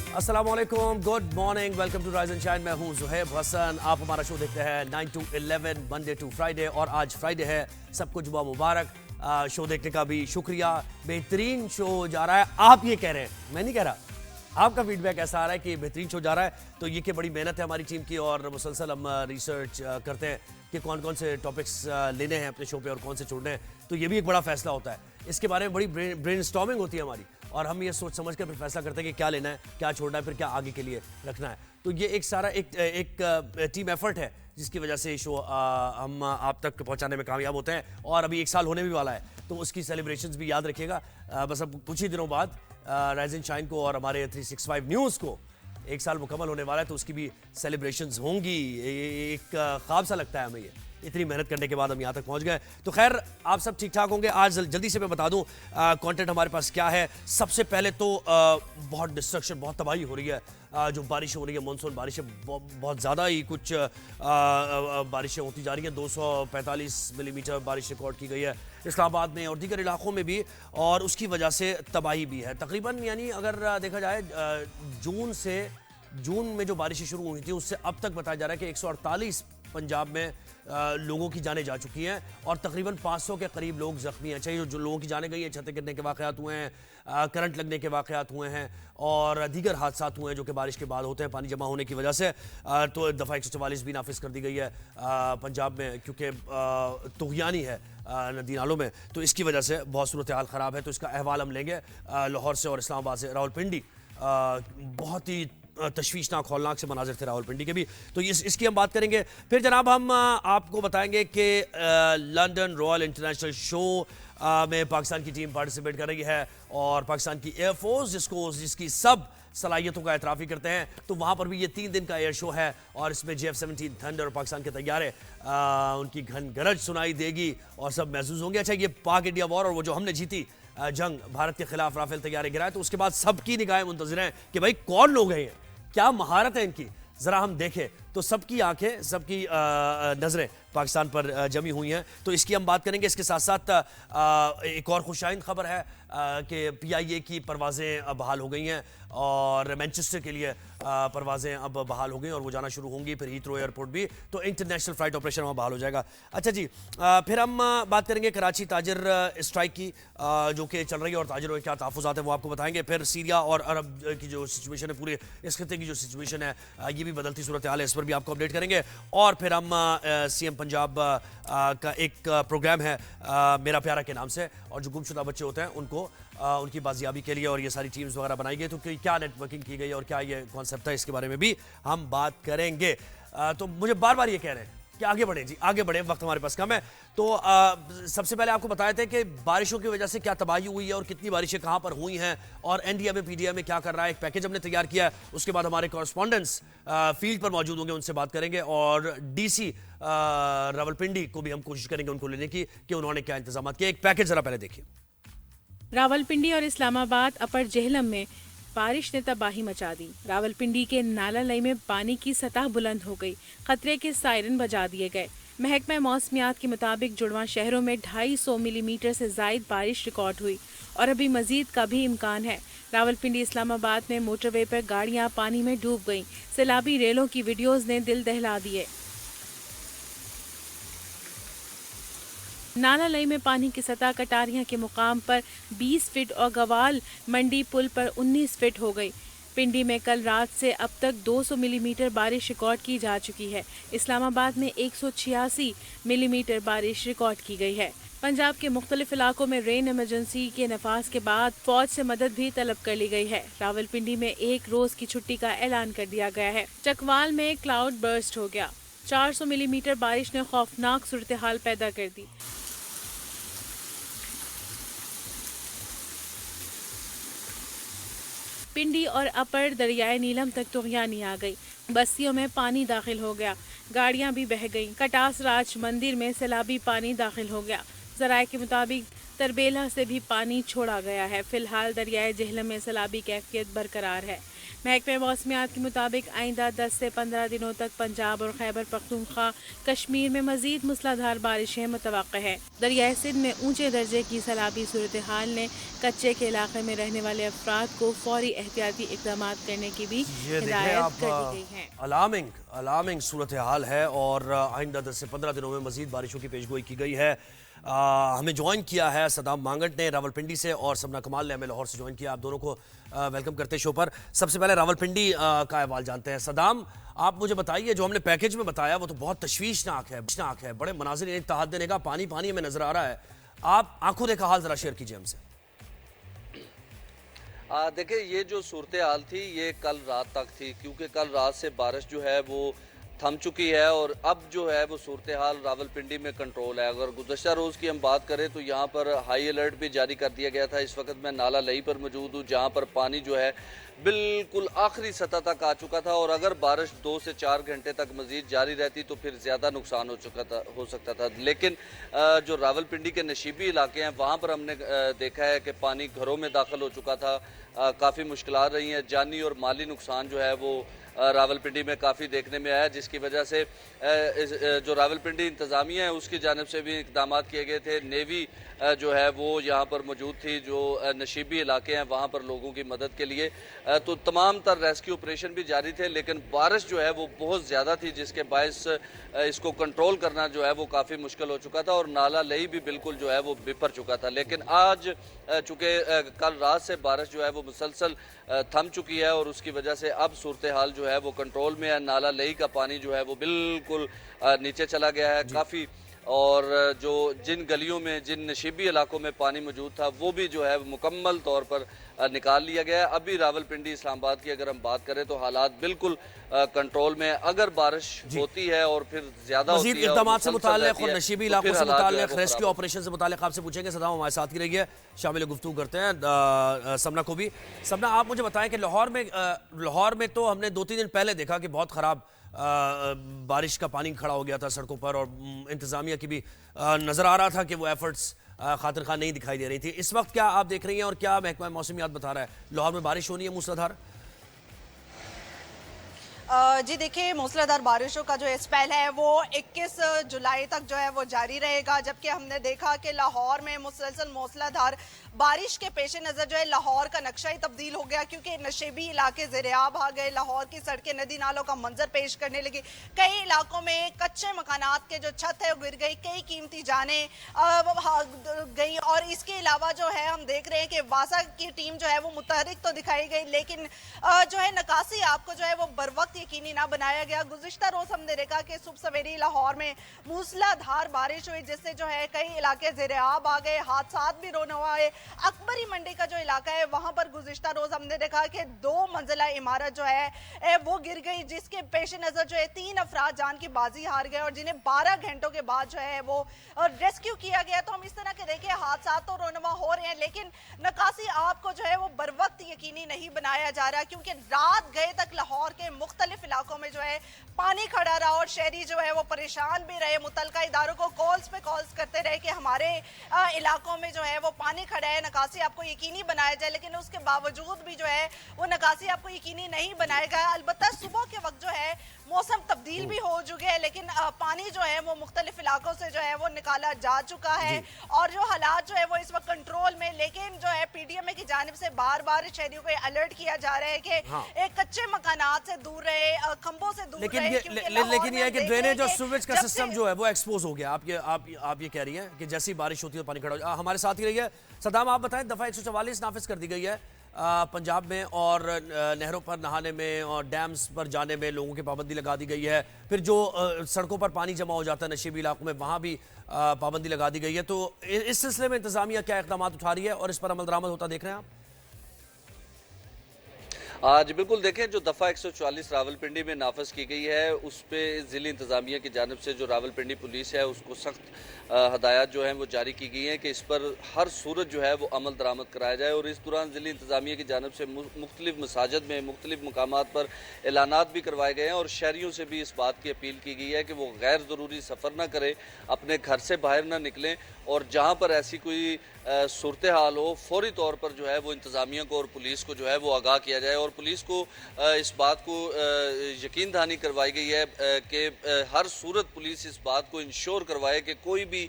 अस्सलामुअलैकुम, good morning, welcome to rise and shine. मैं हूं ज़ुहैब हसन। आप हमारा शो देखते हैं 9 to 11 मंडे टू फ्राइडे, और आज फ्राइडे है, सबको जुमा मुबारक। शो देखने का भी शुक्रिया। बेहतरीन शो जा रहा है, आप ये कह रहे हैं, मैं नहीं कह रहा। आपका फीडबैक ऐसा आ रहा है कि बेहतरीन शो जा रहा है, तो ये कि बड़ी मेहनत है हमारी टीम की, और मुसलसल हम रिसर्च करते हैं कि कौन कौन से टॉपिक्स लेने हैं अपने शो पे और कौन से छोड़ने हैं। तो ये भी एक बड़ा फैसला होता है, इसके बारे में बड़ी ब्रेनस्टॉर्मिंग होती है हमारी, और हम ये सोच समझ कर फिर फैसला करते हैं कि क्या लेना है, क्या छोड़ना है, फिर क्या आगे के लिए रखना है। तो ये एक सारा एक टीम एफर्ट है, जिसकी वजह से शो हम आप तक पहुंचाने में कामयाब होते हैं। और अभी 1 साल होने भी वाला है, तो उसकी सेलिब्रेशंस भी याद रखिएगा। बस अब कुछ ही दिनों बाद राइज एंड शाइन को और हमारे 365 न्यूज़ को 1 साल मुकम्मल होने वाला है, तो उसकी भी सेलिब्रेशंस होंगी। एक ख्वाब सा लगता है हमें, ये इतनी मेहनत करने के बाद हम यहाँ तक पहुँच गए। तो खैर, आप सब ठीक ठाक होंगे। आज जल्दी से मैं बता दूँ कंटेंट हमारे पास क्या है। सबसे पहले तो बहुत डिस्ट्रक्शन, बहुत तबाही हो रही है। जो बारिश हो रही है, मानसून बारिशें बहुत ज़्यादा ही कुछ बारिशें होती जा रही हैं। 245 मिलीमीटर बारिश रिकॉर्ड की गई है इस्लामाबाद में और दीगर इलाकों में भी, और उसकी वजह से तबाही भी है तकरीबन। यानी अगर देखा जाए जून में जो बारिशें शुरू हुई थी, उससे अब तक बताया जा रहा है कि 148 पंजाब में लोगों की जानें जा चुकी हैं, और तकरीबन 500 के करीब लोग जख्मी हैं। चाहिए जो लोगों की जानें गई हैं, छतें गिरने के वाक़यात हुए हैं, करंट लगने के वाक़यात हुए हैं, और दीगर हादसात हुए हैं जो कि बारिश के बाद होते हैं पानी जमा होने की वजह से। तो दफ़ा 144 भी नाफिज कर दी गई है पंजाब में, क्योंकि तुग़यानी है नदी नालों में, तो इसकी वजह से बहुत सूरत हाल ख़राब है। तो इसका अहवाल हम लेंगे लाहौर से और इस्लामाबाद से। रावलपिंडी बहुत ही तशवीशनाक हौलनाक से मनाजिर थे रावलपिंडी के भी, तो इसकी हम बात करेंगे। फिर जनाब हम आपको बताएंगे कि लंदन रॉयल इंटरनेशनल शो में पाकिस्तान की टीम पार्टिसिपेट कर रही है, और पाकिस्तान की एयरफोर्स जिसकी सब सलाहियतों का एतराफ़ी करते हैं, तो वहाँ पर भी ये 3 दिन का एयर शो है, और इसमें JF-17 थंडर और पाकिस्तान के तैयारे उनकी घन गरज सुनाई देगी और सब महसूस होंगे। अच्छा, ये पाक इंडिया वॉर और वो जो हमने जीती जंग भारत के खिलाफ, राफेल तैयारे गिराए, तो उसके बाद सबकी निगाहें मुंतज़िर हैं कि भाई कौन लोग हैं, क्या महारत है इनकी, ज़रा हम देखें। तो सबकी आंखें, सबकी नज़रें पाकिस्तान पर जमी हुई हैं, तो इसकी हम बात करेंगे। इसके साथ साथ एक और खुशाइन खबर है कि PIA की परवाज़ें बहाल हो गई हैं, और मैनचेस्टर के लिए परवाज़ें अब बहाल हो गई और वो जाना शुरू होंगी। फिर हीथ्रो एयरपोर्ट भी, तो इंटरनेशनल फ़्लाइट ऑपरेशन वहाँ बहाल हो जाएगा। अच्छा जी, फिर हम बात करेंगे कराची ताजर स्ट्राइक की, जो कि चल रही है, और ताजरों के क्या तहफ़्फ़ुज़ात हैं वो आपको बताएंगे। फिर सीरिया और अरब की जो सिचुएशन है, पूरे इस खित्ते की जो सिचुएशन है, ये भी बदलती सूरत हाल है, इस पर भी आपको अपडेट करेंगे। और फिर हम CM पंजाब का एक प्रोग्राम है मेरा प्यारा के नाम से, और जो गुमशुदा बच्चे होते हैं उनको उनकी बाजियाबी के लिए, और ये सारी टीम्स वगैरह बनाई गई, तो क्या नेटवर्किंग की गई और क्या ये कॉन्सेप्ट है, इसके बारे में भी हम बात करेंगे। तो मुझे बार बार ये कह रहे हैं कि आगे बढ़े जी, आगे बढ़े, वक्त हमारे पास कम है। तो सबसे पहले आपको बताए थे कि बारिशों की वजह से क्या तबाही हुई है और कितनी बारिशें कहाँ पर हुई हैं, और NDMA PDMA में क्या कर रहा है, एक पैकेज हमने तैयार किया है। उसके बाद हमारे कॉरेस्पॉन्डेंट्स फील्ड पर मौजूद होंगे, उनसे बात करेंगे, और DC रावलपिंडी को भी हम कोशिश करेंगे उनको लेने की कि उन्होंने क्या इंतजाम किए। एक पैकेज जरा पहले देखिए। रावलपिंडी और इस्लामाबाद अपर जेहलम में बारिश ने तबाही मचा दी। रावलपिंडी के नाला लई में पानी की सतह बुलंद हो गई, खतरे के सायरन बजा दिए गए। महकमा मौसमियात के मुताबिक जुड़वा शहरों में 250 मिलीमीटर से जायद बारिश रिकॉर्ड हुई, और अभी मजीद का भी इम्कान है। रावलपिंडी इस्लामाबाद में मोटरवे पर गाड़ियां पानी में डूब गईं। सैलाबी रेलों की वीडियोज ने दिल दहला दिए। नाला लई में पानी की सतह कटारियां के मुकाम पर 20 फीट और गवाल मंडी पुल पर 19 फीट हो गई। पिंडी में कल रात से अब तक 200 मिलीमीटर बारिश रिकॉर्ड की जा चुकी है। इस्लामाबाद में 186 मिलीमीटर बारिश रिकॉर्ड की गई है। पंजाब के मुख्तलिफ इलाकों में रेन इमरजेंसी के नफाज के बाद फौज से मदद भी तलब कर ली गई है। रावलपिंडी में 1 रोज की छुट्टी का ऐलान कर दिया गया है। चकवाल में क्लाउड बर्स्ट हो गया। 400 मिलीमीटर बारिश ने खौफनाक सूरत हाल पैदा कर दी। पिंडी और अपर दरियाए नीलम तक तुग़यानी आ गई। बस्तियों में पानी दाखिल हो गया, गाड़ियां भी बह गईं। कटास राज मंदिर में सैलाबी पानी दाखिल हो गया। ज़राए के मुताबिक तरबेला से भी पानी छोड़ा गया है। फिलहाल दरियाए झेलम में सैलाबी कैफियत बरकरार है। महकमे मौसमियात के मुताबिक आइंदा 10 से 15 दिनों तक पंजाब और खैबर पख्तूनख्वा कश्मीर में मजीद मूसलाधार बारिशें मुतवक्के हैं। दरियाए सिंध में ऊंचे दर्जे की सैलाबी सूरत हाल ने कच्चे के इलाके में रहने वाले अफराद को फौरी एहतियाती इकदाम करने की भी हिदायत कर दी गई है। अलार्मिंग सूरत हाल है और आइंदा 10 से 15 दिनों में मजीद बारिशों की पेशगोई की गई है। हमें ज्वाइन किया है सदाम मांगट ने रावलपिंडी से और सबना कमाल ने हमें लाहौर से ज्वाइन किया। आप दोनों को वेलकम करते हैं शो पर। सबसे पहले रावलपिंडी का अहवाल जानते हैं। सदाम, आप मुझे बताइए, जो हमने पैकेज में बताया वो तो बहुत तशवीशनाक है, बड़े मनाजिर इत्तेहाद देने का पानी पानी हमें नजर आ रहा है। आप आंखों देखा हाल जरा शेयर कीजिए हमसे। देखिए, ये जो सूरत हाल थी ये कल रात तक थी, क्योंकि कल रात से बारिश जो है वो थम चुकी है और अब जो है वो सूरत हाल रावलपिंडी में कंट्रोल है। अगर गुज़श्ता रोज़ की हम बात करें तो यहाँ पर हाई अलर्ट भी जारी कर दिया गया था। इस वक्त मैं नाला लई पर मौजूद हूँ, जहाँ पर पानी जो है बिल्कुल आखिरी सतह तक आ चुका था और अगर बारिश 2 से 4 घंटे तक मज़ीद जारी रहती तो फिर ज़्यादा नुकसान हो सकता था। लेकिन जो रावलपिंडी के नशीबी इलाके हैं वहाँ पर हमने देखा है कि पानी घरों में दाखिल हो चुका था। काफ़ी मुश्किलात रही हैं, जानी और माली नुकसान जो है वो रावलपिंडी में काफ़ी देखने में आया, जिसकी वजह से जो रावलपिंडी इंतज़ामिया है उसकी जानिब से भी इक़दाम किए गए थे। नेवी जो है वो यहाँ पर मौजूद थी, जो नशीबी इलाके हैं वहाँ पर लोगों की मदद के लिए। तो तमाम तर रेस्क्यू ऑपरेशन भी जारी थे, लेकिन बारिश जो है वो बहुत ज़्यादा थी, जिसके बायस इसको कंट्रोल करना जो है वो काफ़ी मुश्किल हो चुका था और नाला लई भी बिल्कुल जो है वो बिपर चुका था। लेकिन आज चूँकि कल रात से बारिश जो है वो मुसलसल थम चुकी है और उसकी वजह से अब सूरत हाल जो है वो कंट्रोल में है। नाला लई का पानी जो है वो बिल्कुल नीचे चला गया है काफ़ी, और जो जिन गलियों में, जिन नशीबी इलाकों में पानी मौजूद था वो भी जो है मुकम्मल तौर पर निकाल लिया गया है। अभी रावलपिंडी इस्लामाबाद की अगर हम बात करें तो हालात बिल्कुल कंट्रोल में। अगर बारिश होती है और फिर ज्यादा मज़ीद इक़दाम से मुताल्लिक़ और नशीबी इलाकों से मुताल्लिक़, रेस्क्यू ऑपरेशन से मुताल्लिक़ आपसे पूछेंगे। सदाम हमारे साथ ही रहिए, शामिल गुफ्तगू करते हैं समना को भी। समना, आप मुझे बताएं कि लाहौर में तो हमने 2-3 दिन पहले देखा कि बहुत ख़राब बारिश का पानी खड़ा हो गया था सड़कों पर और इंतज़ामिया की भी नज़र आ रहा था कि वो एफर्ट्स खातिर खां नहीं दिखाई दे रही थी। इस वक्त क्या आप देख रही हैं और क्या महकमा मौसमियात बता रहा है, लाहौर में बारिश होनी है मूसलाधार? जी देखिए, मूसलाधार बारिशों का जो स्पेल है वो 21 जुलाई तक जो है वो जारी रहेगा, जबकि हमने देखा कि लाहौर में मुसलसल मूसलाधार बारिश के पेश नज़र जो है लाहौर का नक्शा ही तब्दील हो गया, क्योंकि नशेबी इलाके ज़ेर-ए-आब आ गए। लाहौर की सड़कें नदी नालों का मंजर पेश करने लगी। कई इलाकों में कच्चे मकानात के जो छत है वो गिर गई, कई कीमती जानें गई। और इसके अलावा जो है हम देख रहे हैं कि वासा की टीम जो है वो मुतहरिक तो दिखाई गई, लेकिन जो है नकासी आपको जो है वो बर वक्त यकीनी ना बनाया गया। गुज़िश्ता रोज हमने देखा कि सुबह सवेरे लाहौर में मूसलाधार बारिश हुई, जिससे जो है कई इलाके ज़ेर-ए-आब आ गए, हादसात भी रोनुमा हुए। अकबरी मंडी का जो इलाका है वहां पर गुज़िश्ता रोज हमने देखा कि 2 मंजिला इमारत जो है वो गिर गई, जिसके पेश नजर जो है 3 अफराद जान की बाजी हार गए और जिन्हें 12 घंटों के बाद जो है वो रेस्क्यू किया गया। तो हम इस तरह के देखिए हादसा तो रोनुमा हो रहे हैं, लेकिन नकासी आपको जो है वो बर वक्त यकीनी नहीं बनाया जा रहा, क्योंकि रात गए तक लाहौर के मुख्तलिफ इलाकों में जो है पानी खड़ा रहा और शहरी जो है वो परेशान भी रहे। मुतलका इदारों को कॉल्स पे कॉल्स करते रहे कि हमारे इलाकों में जो है वो पानी खड़ा है, नकासी आपको यकीनी बनाया जाए, लेकिन उसके बावजूद भी जो है वो नकासी आपको यकीनी नहीं बनाएगा। अलबत्ता सुबह के वक्त जो है मौसम तब्दील भी हो चुके हैं, लेकिन पानी जो है वो मुख्तलिफ इलाकों से जो है वो निकाला जा चुका है और जो हालात जो है वो इस वक्त कंट्रोल में। लेकिन जो है पीडीएमए की जानिब से बार बार शहरियों को अलर्ट किया जा रहा है कि एक कच्चे मकानात से दूर रहे, खंभों से दूर रहे। लेकिन ये है कि ड्रेनेज और सीवेज का सिस्टम जो है वो एक्सपोज हो गया। आप ये कह रही हैं कि जैसी बारिश होती है पानी खड़ा हो। हमारे साथ ही रही है सदाम, आप बताएं, दफा 144 नाफिज कर दी गई है पंजाब में और नहरों पर नहाने में और डैम्स पर जाने में लोगों की पाबंदी लगा दी गई है। फिर जो सड़कों पर पानी जमा हो जाता है नशीबी इलाकों में, वहाँ भी पाबंदी लगा दी गई है। तो इस सिलसिले में इंतजामिया क्या इकदाम उठा रही है और इस पर अमल दरामद होता देख रहे हैं आप? आज बिल्कुल देखें, जो दफ़ा 144 रावलपिंडी में नाफज की गई है उस पर ज़िली इंतज़ामिया की जानिब से जो रावलपिंडी पुलिस है उसको सख्त हदायत जो हैं वो जारी की गई हैं कि इस पर हर सूरत जो है वो अमल दरामद कराया जाए। और इस दौरान ज़िली इंतज़ामिया की जानिब से मुख्तलिफ मसाजिद में मुख्तलिफ मकामात पर ऐलानात भी करवाए गए हैं और शहरियों से भी इस बात की अपील की गई है कि वो गैर ज़रूरी सफ़र ना करें, अपने घर से बाहर ना निकलें और जहाँ पर ऐसी कोई सूरत हाल हो फौरी तौर पर जो है वो इंतज़ामिया को और पुलिस को जो है वो आगाह किया जाए। और पुलिस को इस बात को यकीन दहानी करवाई गई है कि हर सूरत पुलिस इस बात को इंश्योर करवाए कि कोई भी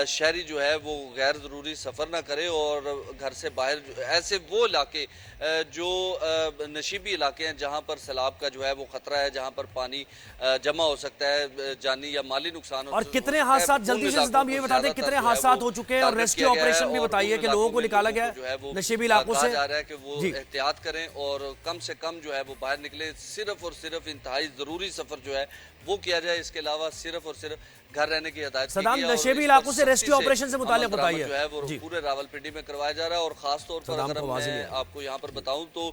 शहरी जो है वो गैर ज़रूरी सफ़र ना करे और घर से बाहर ऐसे वो इलाके जो नशीबी इलाके हैं जहाँ पर सैलाब का जो है वो ख़तरा है, जहाँ पर पानी जमा हो सकता है, जानी या माली नुकसान और कितने हादसा जल्दी से सदाम ये बता दें कितने हादसा हो चुके हैं और रेस्क्यू ऑपरेशन भी बताइए कि लोगों को निकाला गया है नशीबी इलाकों से। जा रहा है कि वो एहतियात करें और कम से कम जो है वो बाहर निकले, सिर्फ और सिर्फ इंतहाई जरूरी सफर जो है वो किया जाए, इसके अलावा सिर्फ और सिर्फ घर रहने की हिदायत सदाम नशेबी इलाकों से रेस्क्यू ऑपरेशन से मुताल्लिक बताइए जो है वो पूरे रावलपिंडी में करवाया जा रहा है। और खास तौर पर अगर मैं आपको यहाँ पर बताऊं तो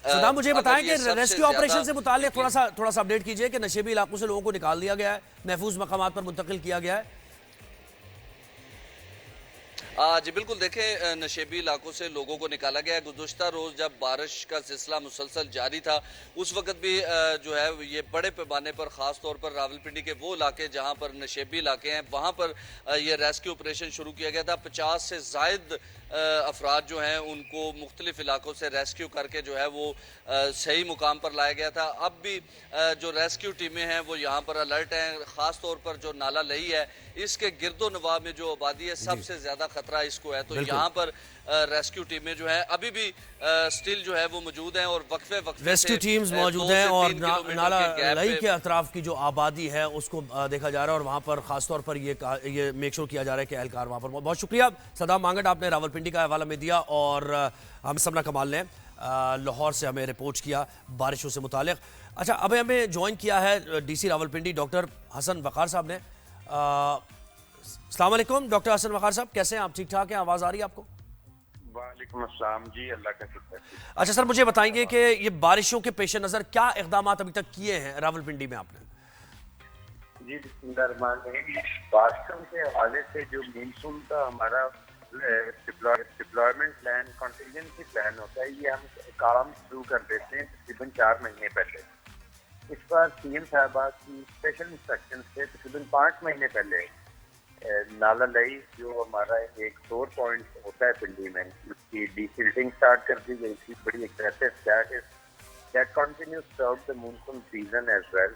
सदाम मुझे बताएं कि रेस्क्यू ऑपरेशन से मुताल्लिक थोड़ा सा अपडेट कीजिए कि नशेबी इलाकों से लोगों को निकाल दिया गया है, महफूज मकामात पर मुंतकिल किया गया है। जी बिल्कुल देखें, नशेबी इलाकों से लोगों को निकाला गया। गुज़श्ता रोज़ जब बारिश का सिलसिला मुसलसल जारी था उस वक्त भी जो है ये बड़े पैमाने पर ख़ास तौर पर रावलपिंडी के वो इलाके जहाँ पर नशेबी इलाके हैं वहाँ पर ये रेस्क्यू ऑपरेशन शुरू किया गया था। 50 से ज़ायद अफराद जो हैं उनको मुख्तलिफ इलाकों से रेस्क्यू करके जो है वो सही मुकाम पर लाया गया था। अब भी जो रेस्क्यू टीमें हैं वो यहाँ पर अलर्ट हैं, ख़ास तौर पर जो नाला लई है इसके गिरदो नवाह में जो आबादी है सबसे ज़्यादा खतरा इसको है। तो यहाँ पर रेस्क्यू टीमें जो है अभी भी स्टिल जो है वो मौजूद हैं और वक्फे रेस्क्यू टीम्स मौजूद हैं और नाला लई के अतराफ की जो आबादी है उसको देखा जा रहा है और वहाँ पर खासतौर पर ये मेक श्योर किया जा रहा है कि एहलकार वहाँ पर। बहुत शुक्रिया सदाम मांगट, आपने रावलपिंडी का हवाला में दिया और हम सबना कमाल ने लाहौर से हमें रिपोर्ट किया बारिशों से मुतालिक। अच्छा, अब हमें ज्वाइन किया है DC रावलपिंडी डॉक्टर हसन वक़ार साहब ने। अस्सलाम वालेकुम डॉक्टर हसन वक़ार साहब, कैसे हैं आप? ठीक ठाक हैं? आवाज़ आ रही है आपको? वालेकुम अस्सलाम जी, अल्लाह का शुक्र। अच्छा सर, मुझे बताएंगे कि ये बारिशों के पेश नज़र क्या इक़दाम अभी तक किए हैं रावलपिंडी में आपने? जी बारिशों के हवाले से जो मानसून का हमारा डिप्लॉयमेंट प्लान, कॉन्टीजेंसी प्लान होता है, ये हम काम शुरू कर देते हैं तकरीबन 4 महीने पहले। इस बार CM साहबा की स्पेशल इंस्ट्रक्शन से तकरीबन 5 महीने पहले नाला लई जो हमारा एक सोर पॉइंट होता है पिंडी में, उसकी डीसिल्टिंग स्टार्ट कर दी गई थी। बड़ी aggressive that continues throughout the monsoon season as well.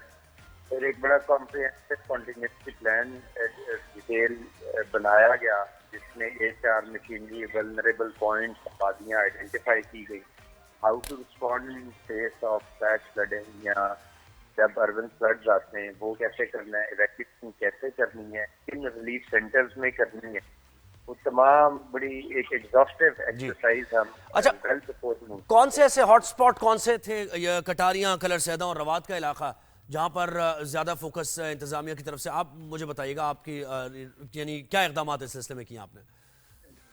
फिर एक बड़ा कॉम्प्रिहेंसिव कॉन्टीजेंसी प्लान डिटेल बनाया गया जिसमें HR मशीनरी, वल्नरेबल पॉइंट्स, आबादियाँ आइडेंटिफाई की गई, how to respond in case of flash flooding या जब अर्बन फ्लड्स आते हैं वो कैसे करना है, इवैक्यूएशन कैसे करनी है, किन रिलीफ सेंटर्स में करनी है, वो तमाम बड़ी एक एग्जॉस्टिव एक्सरसाइज हम अच्छा, कौन से ऐसे हॉटस्पॉट कौन से थे? ये कटारियां, कलर सैदा और रवात का इलाका जहां पर ज्यादा फोकस इंतजामिया की तरफ से, आप मुझे बताइएगा आपकी यानी क्या इकदाम इस सिलसिले में किए आपने?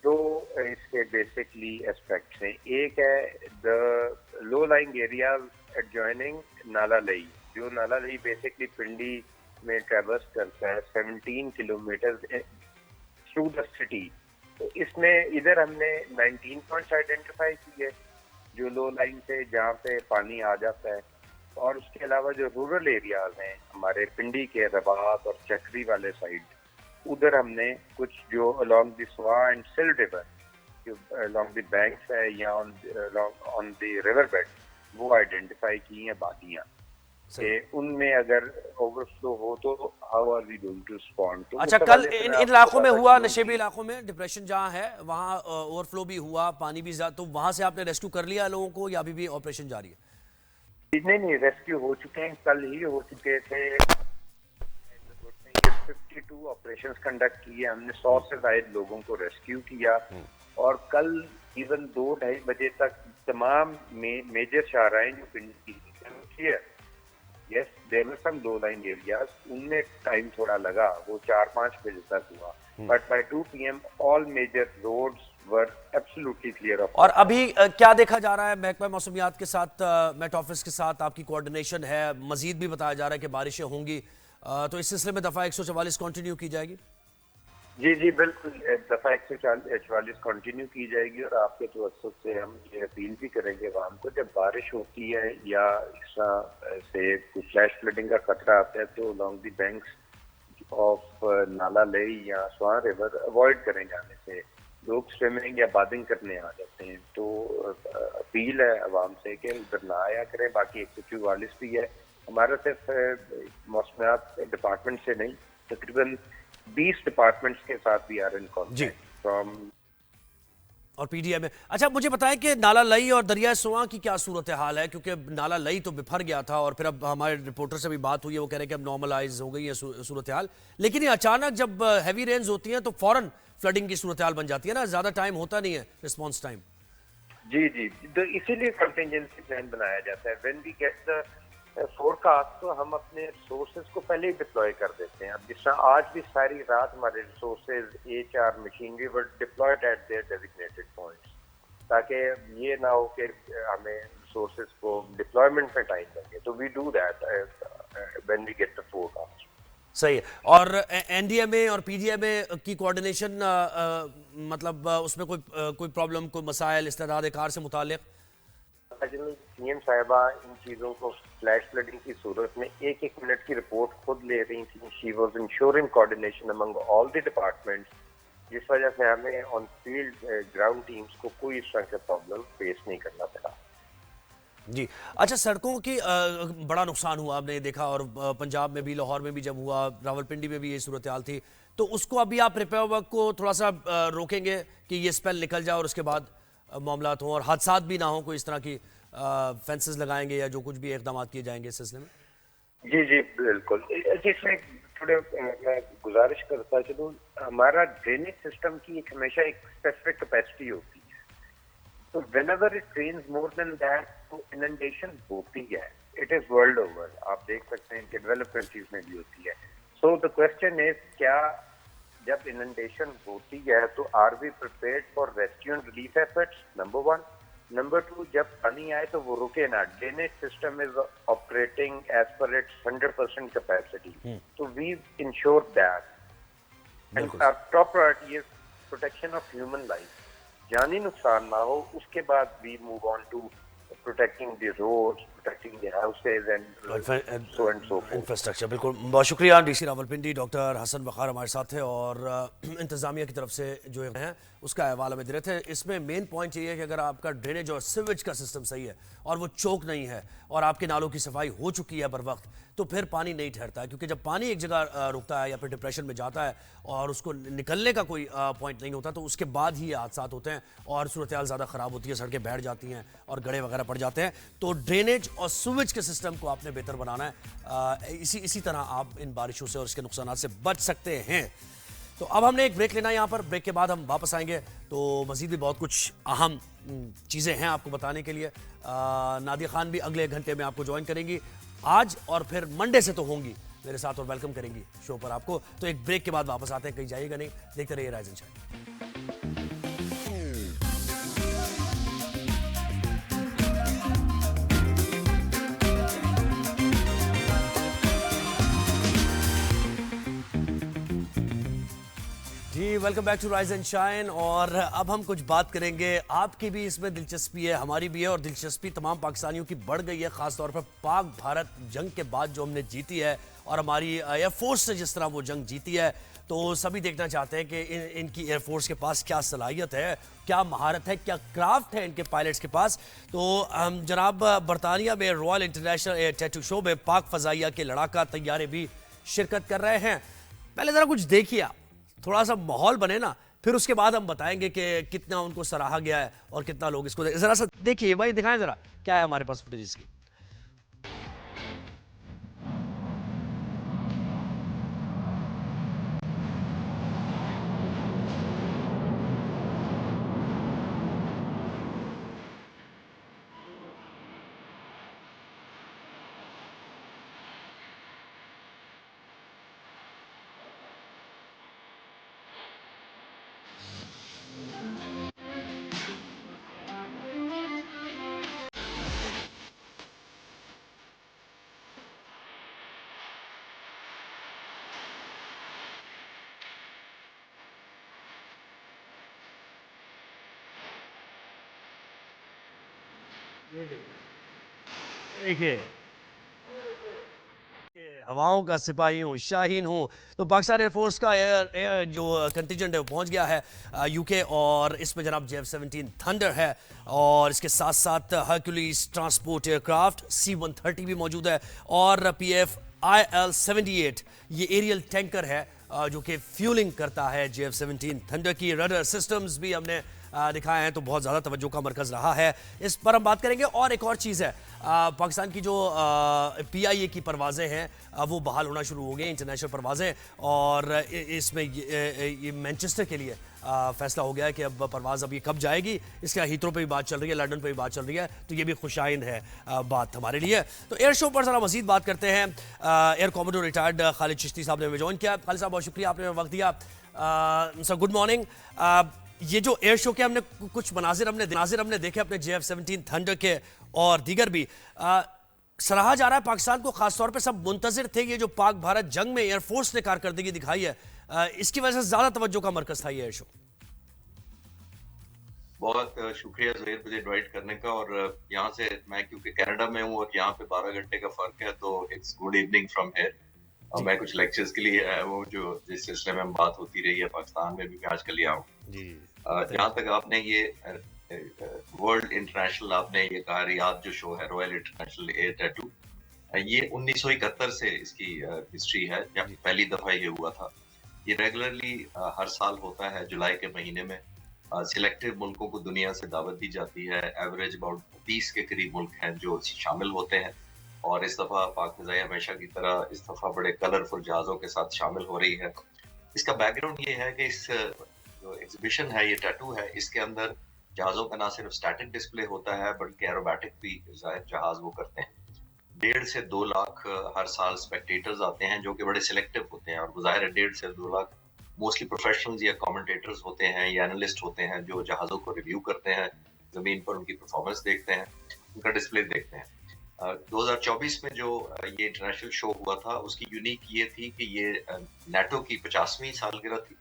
दो इसके बेसिकली एस्पेक्ट्स हैं। एक है the low lying areas adjoining नाला लई, जो नाला लई बेसिकली पिंडी में ट्रेवर्स करता है 17 किलोमीटर थ्रू द सिटी। तो इसमें इधर हमने 19 पॉइंट्स आइडेंटिफाई किए जो लो लाइन से जहाँ पे पानी आ जाता है, और उसके अलावा जो रूरल एरियाज हैं हमारे पिंडी के रबात और चक्री वाले साइड, उधर हमने कुछ जो अलोंग द स्वा एंड सिल रिवर, जो अलोंग द बैंक्स है या ऑन द रिवर बेड, वो आइडेंटिफाई की हैं बादियाँ कि उनमें अगर ओवरफ्लो हो तो how are we going to respond. तो अच्छा, कल इन इलाकों में हुआ, नशेबी इलाकों में डिप्रेशन जहाँ है वहाँ ओवरफ्लो भी हुआ, पानी भी ज्यादा, तो वहाँ से आपने रेस्क्यू कर लिया लोगों को या अभी भी ऑपरेशन जारी है? नहीं, रेस्क्यू हो चुके हैं, कल ही हो चुके थे। 52 ऑपरेशंस कंडक्ट किए हमने, 100 से ज्यादा लोगों को रेस्क्यू किया और कल इवन 2-2:30 बजे तक तमाम मेजर शाहराएं जो पिंडी की yes there were some low line areas, उनमें टाइम थोड़ा लगा, वो 4-5 बजे तक हुआ, but by 2 PM all major roads were absolutely clear off. और अभी क्या देखा जा रहा है महकमा मौसमियात के साथ, मेट ऑफिस के साथ आपकी कोऑर्डिनेशन है? मजीद भी बताया जा रहा है कि बारिशें होंगी, तो इस सिलसिले में दफ़ा 144 कंटिन्यू की जाएगी? जी जी बिल्कुल, दफा 144 कंटिन्यू की जाएगी और आपके तवज्जुह से हम ये अपील भी करेंगे आवाम को, जब बारिश होती है या इस तरह से कुछ फ्लैश फ्लडिंग का खतरा आता है तो लॉन्ग दी बैंक्स ऑफ नाला लई या स्वां रिवर अवॉइड करें जाने से। लोग स्विमिंग या बादिंग करने आ जाते हैं, तो अपील है आवाम से कि उधर ना आया करें। बाकी 144 भी है हमारा, सिर्फ मौसमियात डिपार्टमेंट से नहीं, तकरीबन 20 डिपार्टमेंट्स के साथ भी आर इन कॉन्टैक्ट फ्रॉम और पीडीएम में। अच्छा, मुझे बताएं कि नाला लई और दरिया सुआ की क्या सूरत हाल है, क्योंकि नाला लई तो बिफर गया था और फिर अब हमारे रिपोर्टर से भी बात हुई है, वो कह रहे हैं कि अब नॉर्मलाइज हो गई है सूरत हाल, लेकिन ये अचानक जब हैवी रेन्स होती हैं तो फौरन फ्लडिंग की सूरत हाल बन जाती है ना, ज्यादा टाइम होता नहीं है रिस्पॉन्स टाइम। जी जी, तो इसीलिए कंटिजेंसी प्लान बनाया जाता है। When we get the forecast तो हम अपने रिसोर्सेज को पहले ही डिप्लॉय कर देते हैं। अब जिस तरह आज भी सारी रात हमारे resources HR machinery were diploid eight there designated points, ताकि ये ना हो कि हमें रिसोर्सेज को डिप्लॉयमेंट में टाइम लगे। तो we do that when we get the forecast. सही है। और एनडीएमए और पीडीएमए की कोऑर्डिनेशन, मतलब उसमें कोई प्रॉब्लम, कोई मसाइल इस्तेदाद कार से मुतालिक? सीएम साहिबा इन चीज़ों को फ्लैश फ्लडिंग की सूरत में एक एक मिनट की रिपोर्ट खुद ले रही थी। She was ensuring coordination among all the departments, जिस वजह से हमें ऑन फील्ड ग्राउंड टीम्स को कोई इस तरह का प्रॉब्लम फेस नहीं करना पड़ा। जी। अच्छा, सड़कों की बड़ा नुकसान हुआ, आपने देखा, और पंजाब में भी, लाहौर में भी जब हुआ, रावलपिंडी में भी ये सूरत हाल थी, तो उसको अभी आप रिपेयर वर्क को थोड़ा सा रोकेंगे कि ये स्पेल निकल जाए और उसके बाद मामला हों और हादसात भी ना हो, कोई इस तरह की फेंसेस लगाएंगे या जो कुछ भी इकदाम किए जाएंगे इस सिलसिले में? जी जी बिल्कुल। जिसमें थोड़े मैं गुजारिश करता चलूँ, हमारा ड्रेनेज सिस्टम की हमेशा एक स्पेसिफिक कैपेसिटी होती है, तो whenever it rains more than that तो इनंडेशन होती है। इट इज वर्ल्ड ओवर, आप देख सकते हैं कि डेवलप्ड कंट्रीज में भी होती है। सो द क्वेश्चन इज, क्या जब इनंडेशन होती है तो are we prepared for rescue and relief efforts? Number 1। Number 2, जब पानी आए तो वो रुके ना। Drainage system is operating as per its 100% capacity, तो we ensure that. And our top priority is protection of human life, जानी नुकसान ना हो। उसके बाद we move on to protecting the roads, protecting the houses and so and so infrastructure. बिल्कुल, बहुत शुक्रिया डीसी रावलपिंडी डॉक्टर हसन वक़ार हमारे साथ थे और इंतज़ामिया की तरफ से जो है उसका अहवाल हमें दे रहे थे। इसमें मेन पॉइंट ये है कि अगर आपका ड्रेनेज और सीवेज का सिस्टम सही है और वो चौक नहीं है और आपके नालों की सफाई हो चुकी है बर वक्त, तो फिर पानी नहीं ठहरता है, क्योंकि जब पानी एक जगह रुकता है या फिर डिप्रेशन में जाता है और उसको निकलने का कोई पॉइंट नहीं होता, तो उसके बाद ही ये हादसा होते हैं और सूरत हाल ज़्यादा ख़राब होती है, सड़कें बैठ जाती हैं और गड्ढे वगैरह पड़ जाते हैं। तो ड्रेनेज और सीवेज के सिस्टम को आपने बेहतर बनाना है, इसी तरह आप इन बारिशों से और इसके नुकसान से बच सकते हैं। तो अब हमने एक ब्रेक लेना है यहाँ पर, ब्रेक के बाद हम वापस आएंगे तो मज़ीद भी बहुत कुछ अहम चीज़ें हैं आपको बताने के लिए। नादिया खान भी अगले घंटे में आपको ज्वाइन करेंगी आज, और फिर मंडे से तो होंगी मेरे साथ और वेलकम करेंगी शो पर आपको। तो एक ब्रेक के बाद वापस आते हैं, कहीं जाइएगा नहीं, देखते रहिए राइज एंड शाइन। जी, welcome back to rise and shine. और अब हम कुछ बात करेंगे, आपकी भी इसमें दिलचस्पी है, हमारी भी है, और दिलचस्पी तमाम पाकिस्तानियों की बढ़ गई है, खासतौर पर पाक भारत जंग के बाद जो हमने जीती है और हमारी एयरफोर्स से जिस तरह वो जंग जीती है, तो सभी देखना चाहते हैं कि इनकी एयरफोर्स के पास क्या सलाहियत है, क्या महारत है, क्या क्राफ्ट है इनके पायलट्स के पास। तो जनाब बरतानिया में royal international air tattoo show में पाक फजाइया के लड़ाका तैयारे भी शिरकत कर रहे हैं। पहले ज़रा कुछ देखिए, थोड़ा सा माहौल बने ना, फिर उसके बाद हम बताएंगे कि कितना उनको सराहा गया है और कितना लोग इसको जरा सा देखिए भाई, दिखाएं जरा क्या है हमारे पास फुटेज इसकी। देखिए, हवाओं का सिपाही हूँ, शाहीन हूँ। तो पाकिस्तान एयरफोर्स का एयर एयर जो कंटिजेंट है वो पहुंच गया है यूके, और इसमें जनाब JF-17 थंडर है, और इसके साथ साथ हरक्यूलिस ट्रांसपोर्ट एयरक्राफ्ट C-130 भी मौजूद है, और PF IL-78 ये एरियल टैंकर है जो कि फ्यूलिंग करता है JF-17 थंडर की। रडर सिस्टम्स भी हमने दिखाए हैं, तो बहुत ज़्यादा तवज्जो का मरकज़ रहा है। इस पर हम बात करेंगे। और एक और चीज़ है, पाकिस्तान की जो PIA की परवाज़ें हैं वो बहाल होना शुरू हो गई, इंटरनेशनल परवाज़ें, और इसमें ये मैनचेस्टर के लिए फैसला हो गया है कि अब परवाज़ अब ये कब जाएगी। इसके हीथ्रो पे भी बात चल रही है, लंदन पे भी बात चल रही है, तो ये भी खुशाइन है बात हमारे लिए। तो एयर शो पर ज़रा मज़ीद बात करते हैं। Air commodore retired Khalid Chishti साहब ने हमें ज्वाइन किया। खालिद साहब बहुत शुक्रिया, आपने वक्त दिया। Sir good morning. ये जो एयर शो के हमने कुछ मनाजिर हमने देखे अपने JF-17 थंडर के और दीगर भी, सराहा जा रहा है पाकिस्तान को, खासतौर पे सब मुंतजिर थे ये जो पाक भारत जंग में एयरफोर्स ने कारकर्दगी दिखाई है, इसकी वजह से ज्यादा तवज्जो का मरकज था ये एयर शो। बहुत शुक्रिया ज़ुहैर मुझे इनवाइट करने का। और यहाँ से मैं क्योंकि कनाडा में हूँ और यहाँ पे 12 घंटे का फर्क है, तो it's good evening from here. और मैं कुछ लेक्चर्स के लिए आया हूँ जो जिस सिलसिले में हम बात होती रही है पाकिस्तान में भी, मैं आज के लिए आऊँ। जहाँ तक आपने ये वर्ल्ड इंटरनेशनल आपने ये कहा, रियाद जो शो है रॉयल इंटरनेशनल एयर टैटू, ये 1971 से इसकी हिस्ट्री है जब पहली दफा ये हुआ था। ये रेगुलरली हर साल होता है जुलाई के महीने में। सिलेक्टिव मुल्कों को दुनिया से दावत दी जाती है। एवरेज अबाउट 30 के करीब मुल्क हैं जो शामिल होते हैं, और इस दफा पाक फ़िज़ाई हमेशा की तरह इस दफा बड़े कलरफुल जहाज़ों के साथ शामिल हो रही है। इसका बैकग्राउंड ये है कि इस जो एग्जीबिशन है, ये टैटू है, इसके अंदर जहाज़ों का ना सिर्फ स्टैटिक डिस्प्ले होता है बल्कि एरोबैटिक भी जहाज वो करते हैं। 1.5 से 2 लाख हर साल स्पेक्टेटर्स आते हैं जो कि बड़े सिलेक्टिव होते हैं, और ज़ाहिर है 1.5 से 2 लाख मोस्टली प्रोफेशनल्स या कमेंटेटर्स होते हैं या एनालिस्ट होते हैं जो जहाज़ों को रिव्यू करते हैं, ज़मीन पर उनकी परफॉर्मेंस देखते हैं, उनका डिस्प्ले देखते हैं। 2024 में जो ये इंटरनेशनल शो हुआ था उसकी यूनिक ये थी कि ये नाटो की 50वीं सालगिरह थी,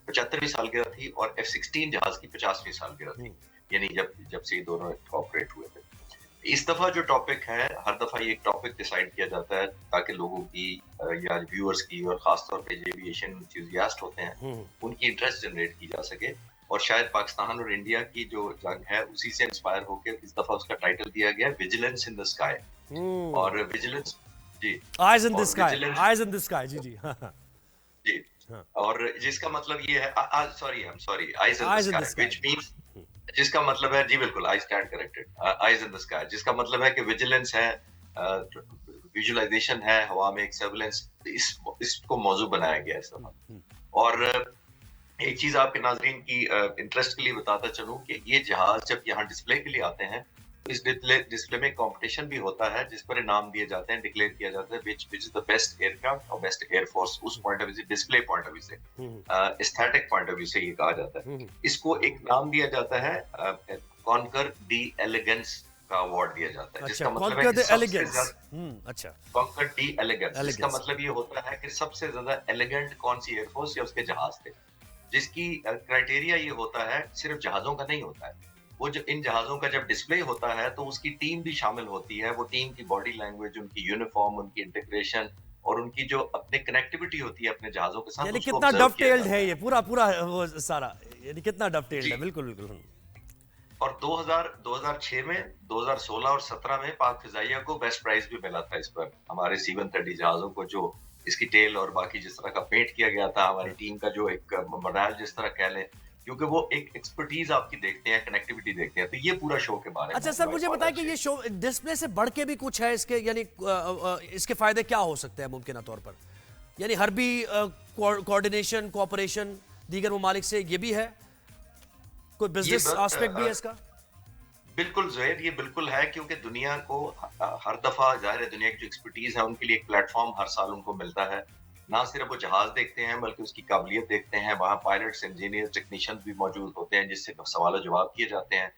75वीं सालगिरह थी, और F-16 जहाज की 50वीं सालगिरह थी, यानी जब से ये दोनों ऑपरेट हुए थे। इस दफा जो टॉपिक है, हर दफा ये एक टॉपिक डिसाइड किया जाता है ताकि लोगों की या व्यूअर्स की, और खासतौर पे जो एविएशन एंथुसियास्ट होते हैं उनकी इंटरेस्ट जनरेट की जा सके। और शायद पाकिस्तान और इंडिया की जो जंग है उसी से इंस्पायर होकर इस दफा उसका टाइटल दिया गया विजिलेंस इन द स्काई। और विजिलेंस, जी, eyes in the sky, eyes in the sky, जी जी जी। और जिसका मतलब ये है, sorry I am sorry, eyes in the sky, which means, जिसका मतलब है, जी बिल्कुल, I stand corrected, eyes in the sky, जिसका मतलब है कि विजिलेंस है, विजुअलाइजेशन है, हवा में एक सर्विलेंस, इसको मौजू बनाया गया है इस दफा। और एक चीज आपके नाजरीन की इंटरेस्ट के लिए बताता चलूं कि ये जहाज जब यहाँ डिस्प्ले के लिए आते हैं, तो इस डिस्प्ले में कंपटीशन भी होता है जिस पर इनाम दिए जाते हैं, डिक्लेयर किया जाता है which is the best aircraft और बेस्ट एयरफोर्स। उस पॉइंट ऑफ व्यू से, डिस्प्ले पॉइंट ऑफ व्यू से, एस्थेटिक पॉइंट ऑफ व्यू से ये कहा जाता है। इसको एक नाम दिया जाता है कॉन्कर दी एलिगेंस का अवार्ड दिया जाता है, जिसका मतलब है कॉन्कर दी एलिगेंस, जिसका मतलब ये होता है कि सबसे ज्यादा एलिगेंट कौन सी एयरफोर्स या उसके जहाज थे, जिसकी क्राइटेरिया ये होता है सिर्फ जहाजों का नहीं होता है, वो जो इन जहाजों का जब डिस्प्ले होता है तो उसकी टीम भी शामिल होती है। वो टीम की बॉडी लैंग्वेज, उनकी यूनिफॉर्म, उनकी इंटीग्रेशन और उनकी जो अपनी कनेक्टिविटी होती है अपने जहाजों के साथ, यानी कितना डफटेल्ड है ये पूरा वो सारा, यानी कितना डफटेल्ड है। बिल्कुल बिल्कुल। और 2006 में, 2016 और 17 में पाक फिजाइया को बेस्ट प्राइज भी मिला था इस पर, हमारे C-130 जहाजों को, जो इसकी टेल और बाकी जिस तरह का पेंट किया गया था, हमारी टीम का जो एक मोराल जिस तरह कह लें, क्योंकि वो एक एक्सपर्टीज आपकी देखते हैं, कनेक्टिविटी देखते हैं। तो ये पूरा शो के बारे में। अच्छा सर, मुझे बताएं कि ये शो डिस्प्ले से बढ़ के भी कुछ है इसके, यानी इसके फायदे क्या हो सकते हैं मुमकिन तौर पर, यानी हर्बी कोऑर्डिनेशन, कोऑपरेशन दीगर ममालिक से, ये भी है कोई बिजनेस एस्पेक्ट भी है इसका? बिल्कुल ज़ुहैर, ये बिल्कुल है, क्योंकि दुनिया को हर दफा, जाहिर है, दुनिया की जो एक्सपर्टीज है उनके लिए एक प्लेटफॉर्म हर साल उनको मिलता है। ना सिर्फ वो जहाज देखते हैं बल्कि उसकी काबिलियत देखते हैं, वहाँ पायलट्स, इंजीनियर, टेक्नीशियंस भी मौजूद होते हैं जिससे सवाल जवाब किए जाते हैं,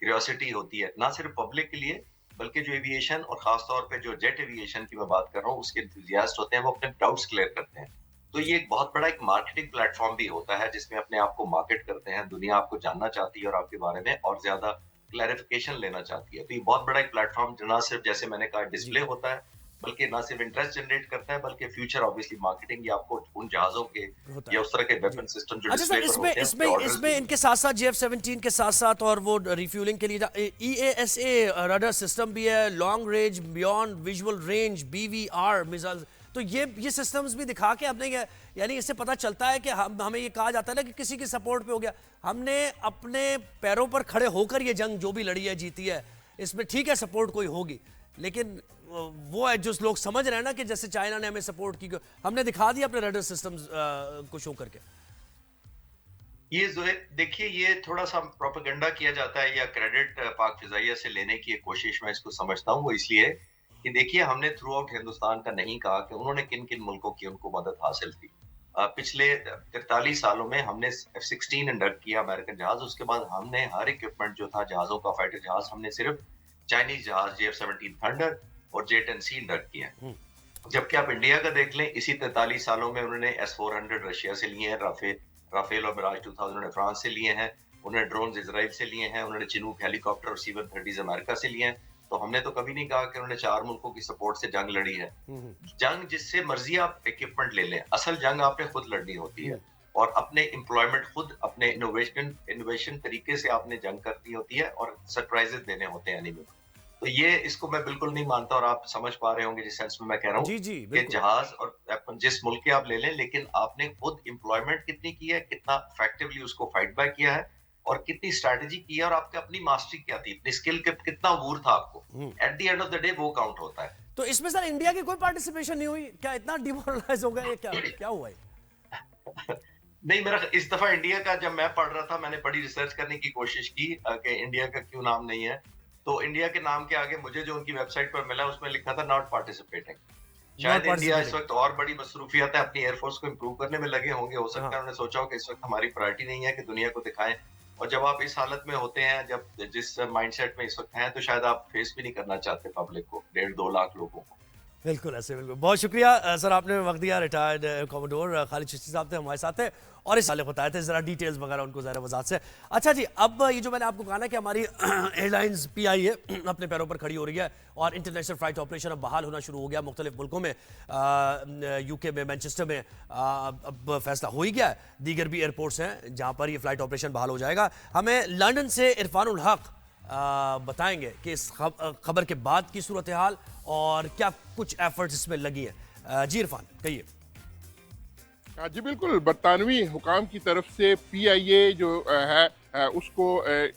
क्यूरियोसिटी होती है, ना सिर्फ पब्लिक के लिए बल्कि जो एविएशन और खासतौर पर जो जेट एविएशन की मैं बात कर रहा हूँ उसके एंथुसियास्ट होते हैं, वो अपने डाउट्स क्लियर करते हैं। तो ये एक बहुत बड़ा एक मार्केटिंग प्लेटफॉर्म भी होता है जिसमें अपने आप को मार्केट करते हैं, दुनिया आपको जानना चाहती है और आपके बारे में और ज्यादा क्लैरिफिकेशन लेना चाहती है। तो ये बहुत बड़ा एक प्लेटफॉर्म जो ना सिर्फ जैसे मैंने कहा डिस्प्ले होता है, बल्कि ना सिर्फ इंटरेस्ट जनरेट करता है, बल्कि फ्यूचर ऑब्वियसली मार्केटिंग या आपको उन जहाज़ों के होता या है। उस तरह के वेपन सिस्टम जो अच्छा डिस्प्ले सर, पर इसमें होते हैं इसमें उसके ऑर्डर्स इसमें इनके साथ साथ JF-17 के साथ साथ और वो रिफ्यूलिंग के लिए EASA रडार सिस्टम भी है, long range beyond visual range BVR missile. तो ये सिस्टम्स भी दिखा के अपने यानी इससे पता चलता है कि हमें ये कहा जाता है ना कि किसी की सपोर्ट पे हो गया, हमने अपने पैरों पर खड़े होकर ये जंग जो भी लड़ी है जीती है। इसमें ठीक है सपोर्ट कोई होगी, लेकिन वो है जो लोग समझ रहे हैं ना कि जैसे चाइना ने हमें सपोर्ट की, हमने दिखा दिया अपने रडार सिस्टम्स को शो करके। ये जो है देखिए, ये थोड़ा सा प्रोपेगेंडा किया जाता है या क्रेडिट पाक फिजाइया से लेने की एक कोशिश मैं इसको समझता हूँ। वो इसलिए कि देखिए, हमने थ्रू आउट हिंदुस्तान का नहीं कहा कि उन्होंने किन किन मुल्कों की उनको मदद हासिल थी। पिछले 43 सालों में हमने F-16 इंडक्ट किया अमेरिकन जहाज, उसके बाद हमने हर इक्विपमेंट जो था जहाजों का, फाइटर जहाज, हमने सिर्फ चाइनीज जहाज JF-17 थंडर और J-10C इंडक्ट किए हैं। जबकि आप इंडिया का देख लें, इसी 43 सालों में उन्होंने S-400 रशिया से लिए हैं, राफेल और मिराज 2000 उन्होंने फ्रांस से लिए हैं, उन्होंने ड्रोन इजराइल से लिए हैं, उन्होंने चिनूक हेलीकॉप्टर और C-130 अमेरिका से लिए हैं। तो हमने तो कभी नहीं कहा कि उन्होंने 4 मुल्कों की सपोर्ट से जंग लड़ी है। जंग जिससे मर्जी आप इक्विपमेंट ले लें, असल जंग आपने खुद लड़नी होती है और अपने एम्प्लॉयमेंट खुद, अपने इनोवेशन तरीके से आपने जंग करनी होती है और सरप्राइजेस देने होते हैं एनिमी को। तो ये इसको मैं बिल्कुल नहीं मानता और आप समझ पा रहे होंगे जिस सेंस में मैं कह रहा हूँ कि जहाज और वेपन जिस मुल्क के आप ले लें, लेकिन आपने खुद एम्प्लॉयमेंट कितनी की है, कितना इफेक्टिवली उसको फाइट बैक किया है और कितनी स्ट्रैटेजी की है और आपकी अपनी मास्टरी क्या थी, अपनी स्किल कितना अबूर था आपको, at the end of the day वो काउंट होता है। तो इसमें सर इंडिया की कोई पार्टिसिपेशन नहीं हुई क्या? इतना डिमोरलाइज हो गया ये क्या हुआ है? नहीं, मेरा इस दफा इंडिया का जब मैं पढ़ रहा था, मैंने बड़ी रिसर्च करने की कोशिश की कि इंडिया का क्यों नाम नहीं है। तो इंडिया के नाम के आगे मुझे जो उनकी वेबसाइट पर मिला उसमें लिखा था नॉट पार्टिसिपेटिंग। शायद इंडिया इस वक्त और बड़ी मसरूफियत है, अपनी एयरफोर्स को इंप्रूव करने में लगे होंगे। हो सकता है उन्होंने सोचा हो कि इस वक्त हमारी प्रायोरिटी नहीं है कि दुनिया को दिखाएं। और जब आप इस हालत में होते हैं, जब जिस माइंडसेट में इस वक्त हैं, तो शायद आप फेस भी नहीं करना चाहते पब्लिक को, 1.5-2 लाख लोगों को। बिल्कुल ऐसे, बिल्कुल। बहुत शुक्रिया सर, आपने वक्त दिया। रिटायर्ड कॉमोडोर खालिद चिश्ती साहब थे हमारे साथ थे और इस साल बताए थे जरा डिटेल्स वगैरह उनको ज़रा वजाहत से। अच्छा जी, अब ये जो मैंने आपको कहा ना कि हमारी एयरलाइंस PIA अपने पैरों पर खड़ी हो रही है और इंटरनेशनल फ्लाइट ऑपरेशन अब बहाल होना शुरू हो गया मुख्तलिफ मुल्कों में। UK में, मैनचेस्टर में अब फैसला हो ही गया है। दीगर भी एयरपोर्ट्स हैं जहाँ पर ये फ्लाइट ऑपरेशन बहाल हो जाएगा। हमें लंदन से इरफानुल हक बताएंगे कि इस खबर के बाद की सूरत हाल और क्या कुछ एफर्ट्स इसमें लगी हैं। जी इरफान, कहिए। जी बिल्कुल, बरतानवी हुकाम की तरफ से PIA जो है उसको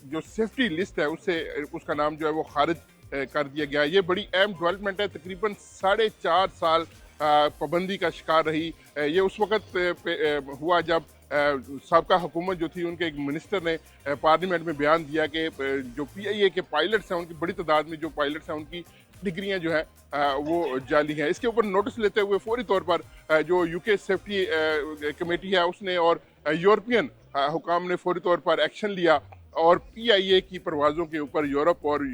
जो सेफ्टी लिस्ट है उससे उसका नाम जो है वो खारिज कर दिया गया। ये बड़ी अहम डेवलपमेंट है। तकरीबन 4.5 साल पाबंदी का शिकार रही। ये उस वक्त हुआ जब साबका हुकूमत जो थी, उनके एक मिनिस्टर ने पार्लियामेंट में बयान दिया कि जो PIA के पायलट्स हैं, उनकी बड़ी तादाद में जो पायलट्स हैं उनकी डिग्रियां जो है वो जाली हैं। इसके ऊपर नोटिस लेते हुए फौरी तौर पर जो UK सेफ्टी कमेटी है उसने और यूरोपियन हुकाम ने फौरी तौर पर एक्शन लिया और PIA की परवाज़ों के ऊपर यूरोप और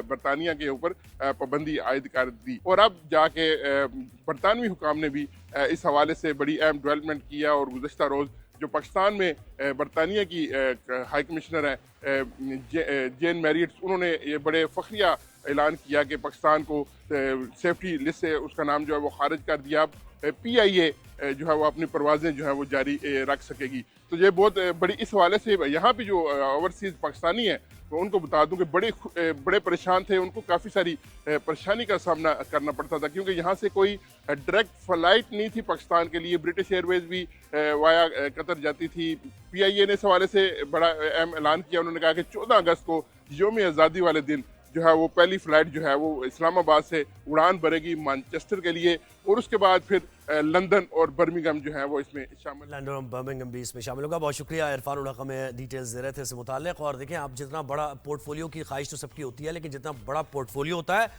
बरतानिया के ऊपर पाबंदी आयद कर दी। और अब जाके बरतानवी हुकाम ने भी इस हवाले से बड़ी अहम डेवलपमेंट किया और गुज़श्ता रोज़ जो पाकिस्तान में बरतानिया की हाई कमिश्नर है जेन मैरियट्स, उन्होंने ये बड़े फ़ख्रिया ऐलान किया कि पाकिस्तान को सेफ्टी लिस्ट से उसका नाम जो है वो खारिज कर दिया। अब PIA जो है वो अपनी परवाज़ें जो है वो जारी रख सकेगी। तो ये बहुत बड़ी, इस हवाले से यहाँ पे जो ओवरसीज़ पाकिस्तानी हैं तो उनको बता दूं कि बड़े परेशान थे। उनको काफ़ी सारी परेशानी का सामना करना पड़ता था क्योंकि यहाँ से कोई डायरेक्ट फ़्लाइट नहीं थी पाकिस्तान के लिए। ब्रिटिश एयरवेज़ भी वाया कतर जाती थी। PIA ने इस हवाले से बड़ा अहम ऐलान किया। उन्होंने कहा कि 14 अगस्त को यौम आज़ादी वाले दिन जो है वो पहली फ़्लाइट जो है वो इस्लामाबाद से उड़ान भरेगी मैनचेस्टर के लिए और उसके बाद फिर लंदन और बर्मिंघम जो है वो इसमें शामिल, लंदन और बर्मिंघम भी इसमें शामिल होगा। बहुत शुक्रिया इरफानुल हक, हमें डिटेल्स दे रहे थे इससे मुताल्लिक। और देखें, आप जितना बड़ा पोर्टफोलियो की ख्वाहिश तो सबकी होती है, लेकिन जितना बड़ा पोर्टफोलियो होता है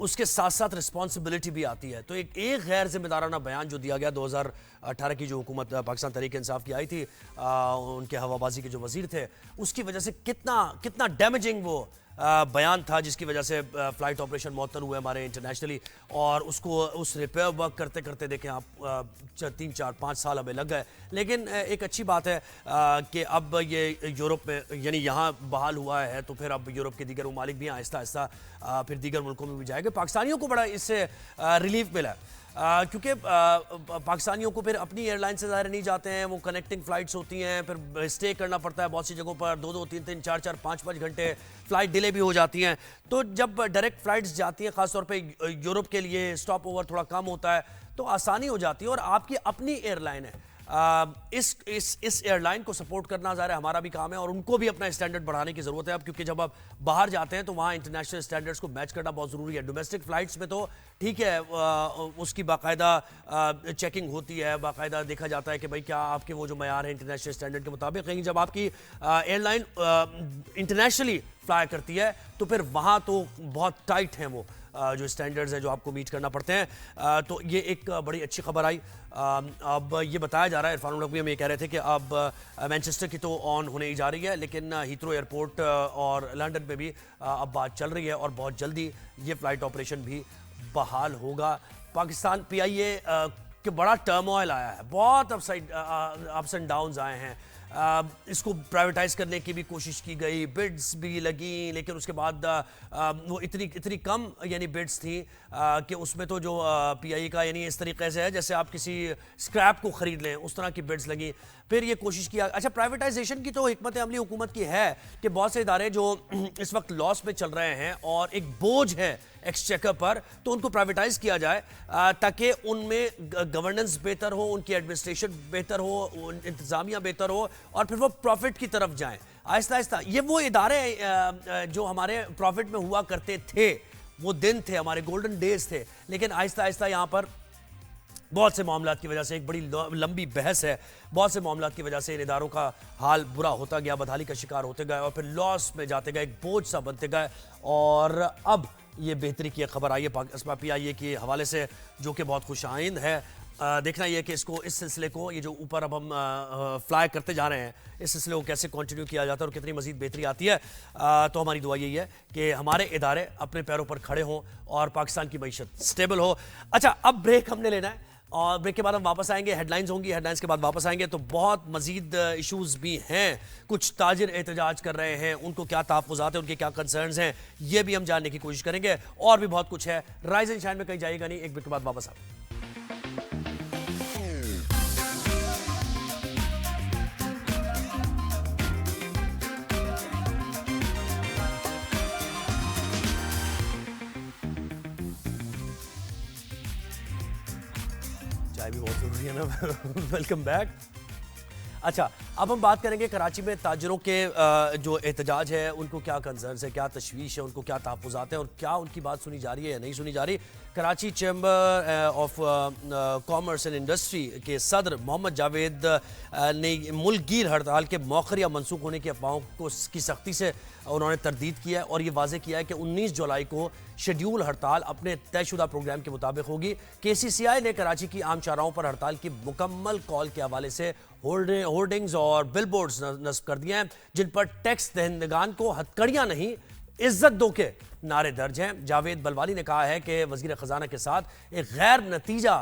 उसके साथ साथ रिस्पॉन्सिबिलिटी भी आती है। तो एक गैर जिम्मेदाराना बयान जो दिया गया 2018 की जो हुकूमत पाकिस्तान तहरीक इंसाफ की आई थी, उनके हवाबाजी के जो वजीर थे, उसकी वजह से कितना डैमेजिंग वो बयान था जिसकी वजह से फ्लाइट ऑपरेशन मअतल हुए हमारे इंटरनेशनली, और उसको उस रिपेयर वर्क करते करते देखें आप 3, 4, 5 साल हमें लग गए। लेकिन एक अच्छी बात है कि अब ये यूरोप में यानी यहाँ बहाल हुआ है, तो फिर अब यूरोप के दीगर ममालिक भी आहिस्ता आहिस्ता फिर दीगर मुल्कों में भी जाएंगे। पाकिस्तानियों को बड़ा इससे रिलीफ मिला है क्योंकि पाकिस्तानियों को फिर अपनी एयरलाइन से ज़ाहिर नहीं जाते हैं, वो कनेक्टिंग फ़्लाइट्स होती हैं, फिर स्टे करना पड़ता है बहुत सी जगहों पर, 2-2, 3-3, 4-4, 5-5 घंटे फ़्लाइट डिले भी हो जाती हैं। तो जब डायरेक्ट फ़्लाइट्स जाती हैं, ख़ासतौर पे यूरोप के लिए स्टॉप ओवर थोड़ा कम होता है, तो आसानी हो जाती है। और आपकी अपनी एयरलाइन है, इस एयरलाइन को सपोर्ट करना ज़ाहिर है हमारा भी काम है, और उनको भी अपना स्टैंडर्ड बढ़ाने की ज़रूरत है अब, क्योंकि जब आप बाहर जाते हैं तो वहाँ इंटरनेशनल स्टैंडर्ड्स को मैच करना बहुत ज़रूरी है। डोमेस्टिक फ़्लाइट्स में तो ठीक है, उसकी बाकायदा चेकिंग होती है, बाकायदा देखा जाता है कि भाई क्या आपके वो जो मयार है इंटरनेशनल स्टैंडर्ड के मुताबिक। कहीं जब आपकी एयरलाइन इंटरनेशनली फ्लाई करती है तो फिर वहाँ तो बहुत टाइट हैं वो जो स्टैंडर्ड्स हैं जो आपको मीट करना पड़ते हैं। तो ये एक बड़ी अच्छी खबर आई। अब ये बताया जा रहा है, इरफान भी हम ये कह रहे थे कि अब मैनचेस्टर की तो ऑन होने ही जा रही है, लेकिन हीथ्रो एयरपोर्ट और लंदन में भी अब बात चल रही है, और बहुत जल्दी ये फ़्लाइट ऑपरेशन भी बहाल होगा। पाकिस्तान PIA के बड़ा टर्मोइल आया है, बहुत अप्स एंड डाउन्स आए हैं। इसको प्राइवेटाइज करने की भी कोशिश की गई, बिड्स भी लगी, लेकिन उसके बाद वो इतनी कम यानी बिड्स थी कि उसमें तो जो PIA का यानी इस तरीके से है जैसे आप किसी स्क्रैप को ख़रीद लें, उस तरह की बिड्स लगी। फिर ये कोशिश किया। अच्छा, प्राइवेटाइजेशन की तो हिकमत अमली हुकूमत की है कि बहुत से इदारे जो इस वक्त लॉस में चल रहे हैं और एक बोझ है एक्सचेकर पर, तो उनको प्राइवेटाइज किया जाए ताकि उनमें गवर्नेंस बेहतर हो, उनकी एडमिनिस्ट्रेशन बेहतर हो, इंतज़ामिया बेहतर हो, और फिर वो प्रॉफिट की तरफ जाएं आहिस्ता आहिस्ता। ये वो इदारे जो हमारे प्रॉफिट में हुआ करते थे, वो दिन थे, हमारे गोल्डन डेज थे, लेकिन आहिस्ता आहिस्ता यहाँ पर बहुत से मामलात की वजह से, एक बड़ी लंबी बहस है, बहुत से मामलात की वजह से इन इदारों का हाल बुरा होता गया, बदहाली का शिकार होते गए और फिर लॉस में जाते गए, एक बोझ सा बनते गए। और अब ये बेहतरी की खबर आई है PIA के हवाले से, जो कि बहुत खुशाइंद है। देखना यह कि इसको, इस सिलसिले को, ये जो ऊपर अब हम फ्लाई करते जा रहे हैं, इस सिलसिले को कैसे कंटिन्यू किया जाता है और कितनी मजीद बेहतरी आती है। तो हमारी दुआ यही है कि हमारे इदारे अपने पैरों पर खड़े हों और पाकिस्तान की मईशत स्टेबल हो। अच्छा, अब ब्रेक हमने लेना है और ब्रेक के बाद हम वापस आएंगे, हेडलाइंस होंगी, हेडलाइंस के बाद वापस आएंगे। तो बहुत मजीद इशूज़ भी हैं, कुछ ताजिर एहतजाज कर रहे हैं, उनको क्या तहफ़्फ़ुज़ात हैं, उनके क्या कंसर्न्स हैं, ये भी हम जानने की कोशिश करेंगे, और भी बहुत कुछ है। राइज एंड शाइन में कहीं जाइएगा नहीं, एक ब्रेक के बाद वापस आए। भी बहुत जरूरी है ना। Welcome back. अच्छा, अब हम बात करेंगे कराची में ताजिरों के जो एहतजाज है, उनको क्या कंसर्न्स है, क्या तशवीश है, उनको क्या तहफ़्फ़ुज़ात हैं और क्या उनकी बात सुनी जा रही है या नहीं सुनी जा रही। Karachi chamber of commerce and industry के सदर मोहम्मद जावेद ने मुल्कगीर हड़ताल के मौखर या मनसूख होने की अफवाहों को की सख्ती से उन्होंने तरदीद किया है और ये वाज़ेह किया है कि 19 जुलाई को शेड्यूल हड़ताल अपने तयशुदा प्रोग्राम के मुताबिक होगी। KCCI ने कराची की आम चौराहों पर हड़ताल की मुकम्मल कॉल के हवाले से होर्डिंग्स और बिलबोर्ड्स नस्ब कर दिए हैं, जिन पर टैक्स दहिंदगान को हथकड़ियाँ नहीं, इज्जत दो के नारे दर्ज हैं। जावेद बलवाली ने कहा है कि वज़ीर ख़जाना के साथ एक गैर नतीजा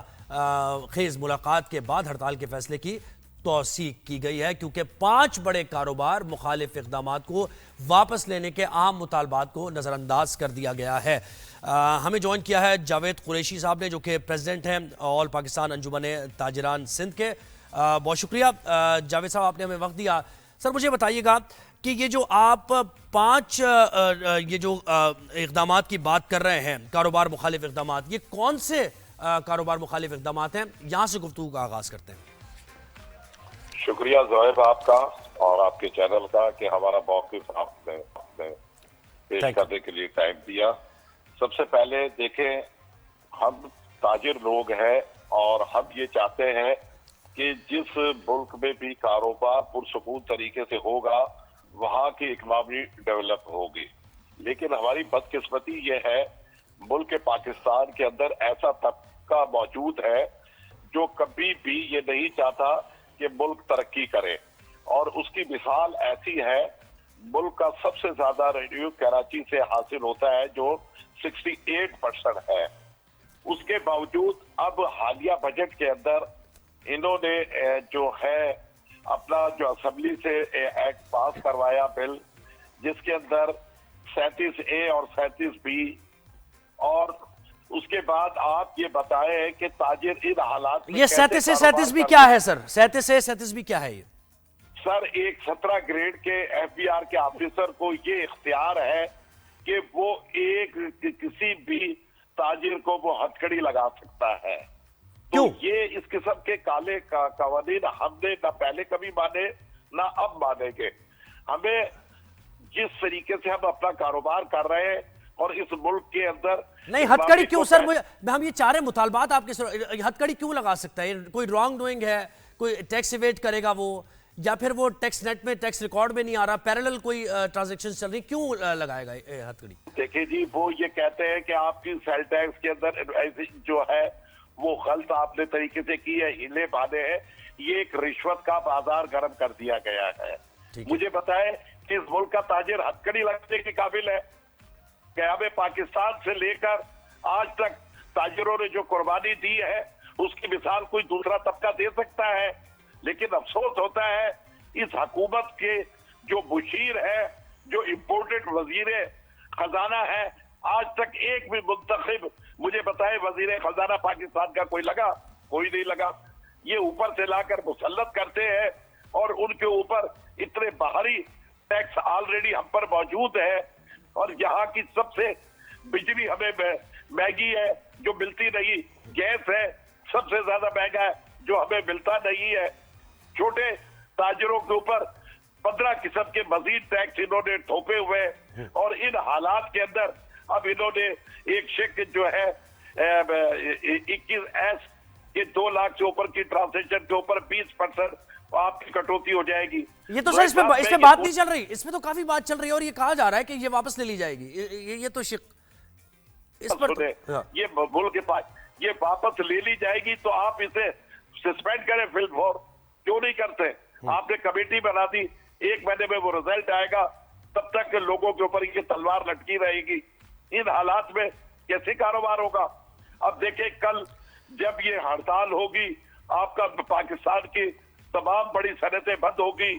खेज़ मुलाकात के बाद हड़ताल के फैसले की तौसीक की गई है, क्योंकि 5 बड़े कारोबार मुखालिफ इक़दामात को वापस लेने के आम मुतालबात को नज़रअंदाज कर दिया गया है। हमें ज्वाइन किया है जावेद कुरैशी साहब ने, जो कि प्रेसिडेंट हैं ऑल पाकिस्तान अंजुमन ताजिरान सिंध के। बहुत शुक्रिया जावेद साहब, आपने हमें वक्त दिया। सर, मुझे बताइएगा कि ये जो आप 5 ये जो इक़दामात की बात कर रहे हैं, कारोबार मुखालिफ इक़दामात, ये कौन से कारोबार मुखालिफ इक़दामात हैं? यहाँ से गुफ्तगू का आगाज़ करते हैं। शुक्रिया ज़ोहैब आपका और आपके चैनल का कि हमारा मौक़िफ़ आपने पेश करने के लिए टाइम दिया। सबसे पहले देखें, हम ताजिर लोग हैं और हम ये चाहते हैं कि जिस मुल्क में भी कारोबार पुरसुकून तरीके से होगा, वहाँ की इकनॉमी डेवलप होगी। लेकिन हमारी बदकिस्मती ये है, मुल्क पाकिस्तान के अंदर ऐसा तबका मौजूद है जो कभी भी ये नहीं चाहता कि मुल्क तरक्की करे, और उसकी मिसाल ऐसी है मुल्क का सबसे ज्यादा रेवेन्यू कराची से हासिल होता है जो 68% है। उसके बावजूद अब हालिया बजट के अंदर इन्होंने जो है अपना जो असेंबली से एक्ट पास करवाया बिल, जिसके अंदर 37A और 37B, और उसके बाद आप ये बताएं कि ताजिर इन हालात में ये 37 से 37B क्या है सर? 37 से 37B क्या है ये? सर, एक 17 ग्रेड के FBR के ऑफिसर को ये इख्तियार है कि वो एक किसी भी ताजिर को वो हथकड़ी लगा सकता है। तो ये इस किस्म के काले कवानीन हमने ना पहले कभी माने ना अब मानेंगे। हमें जिस तरीके से हम अपना कारोबार कर रहे हैं और इस मुल्क के अंदर नहीं, हथकड़ी क्यों सर? हम ये चाह रहे मुतालबात आपके, हथकड़ी क्यों लगा सकता है? कोई रॉन्ग डूइंग है, कोई टैक्स इवेट करेगा वो, या फिर वो टैक्स नेट में टैक्स रिकॉर्ड में नहीं आ रहा, पैरेलल कोई ट्रांजैक्शन चल रही, क्यों लगाएगा हथकड़ी? देखिए जी, वो ये कहते हैं कि आपकी सेल टैक्स के अंदर जो है वो गलत आपने तरीके से की है, हिले बांधे हैं, ये एक रिश्वत का बाजार गर्म कर दिया गया है। मुझे बताएं कि इस मुल्क का ताजिर हथकड़ी लगने के काबिल है? क्या हमें पाकिस्तान से लेकर आज तक ताजिरों ने जो कुर्बानी दी है उसकी मिसाल कोई दूसरा तबका दे सकता है? लेकिन अफसोस होता है इस हुकूमत के जो मुशीर है, जो इम्पोर्टेड वजीर खजाना है, आज तक एक भी मुंतखब मुझे बताए वजीर खजाना पाकिस्तान का कोई लगा? कोई नहीं लगा। ये ऊपर से लाकर मुसल्लत करते हैं और उनके ऊपर इतने बाहरी टैक्स ऑलरेडी हम पर मौजूद है, और यहाँ की सबसे बिजली हमें महंगी है जो मिलती नहीं, गैस है सबसे ज्यादा महंगा है जो हमें मिलता नहीं है। छोटे ताजिरों के ऊपर 15 किस्म के मजीद टैक्स इन्होंने थोपे हुए हैं, और इन हालात के अंदर अब इन्होंने एक शेक जो है 21S के 2 लाख से ऊपर की ट्रांजेक्शन के ऊपर 20% आपकी कटौती हो जाएगी। ये तो सर इसमें बात नहीं चल रही, इसमें तो काफी बात चल रही है और ये कहा जा रहा है कि ये वापस ले ली जाएगी। ये तो शिक इस पर ये मुल्क के पास ये वापस ले ली जाएगी तो आप इसे सस्पेंड करें फिल्म फॉर, क्यों नहीं करते? आपने कमेटी बना दी, 1 महीने में वो रिजल्ट आएगा, तब तक के लोगों के ऊपर ये तलवार लटकी रहेगी। इन हालात में कैसे कारोबार होगा? अब देखें कल जब ये हड़ताल होगी, आपका पाकिस्तान की तमाम बड़ी सनतें बंद होगी,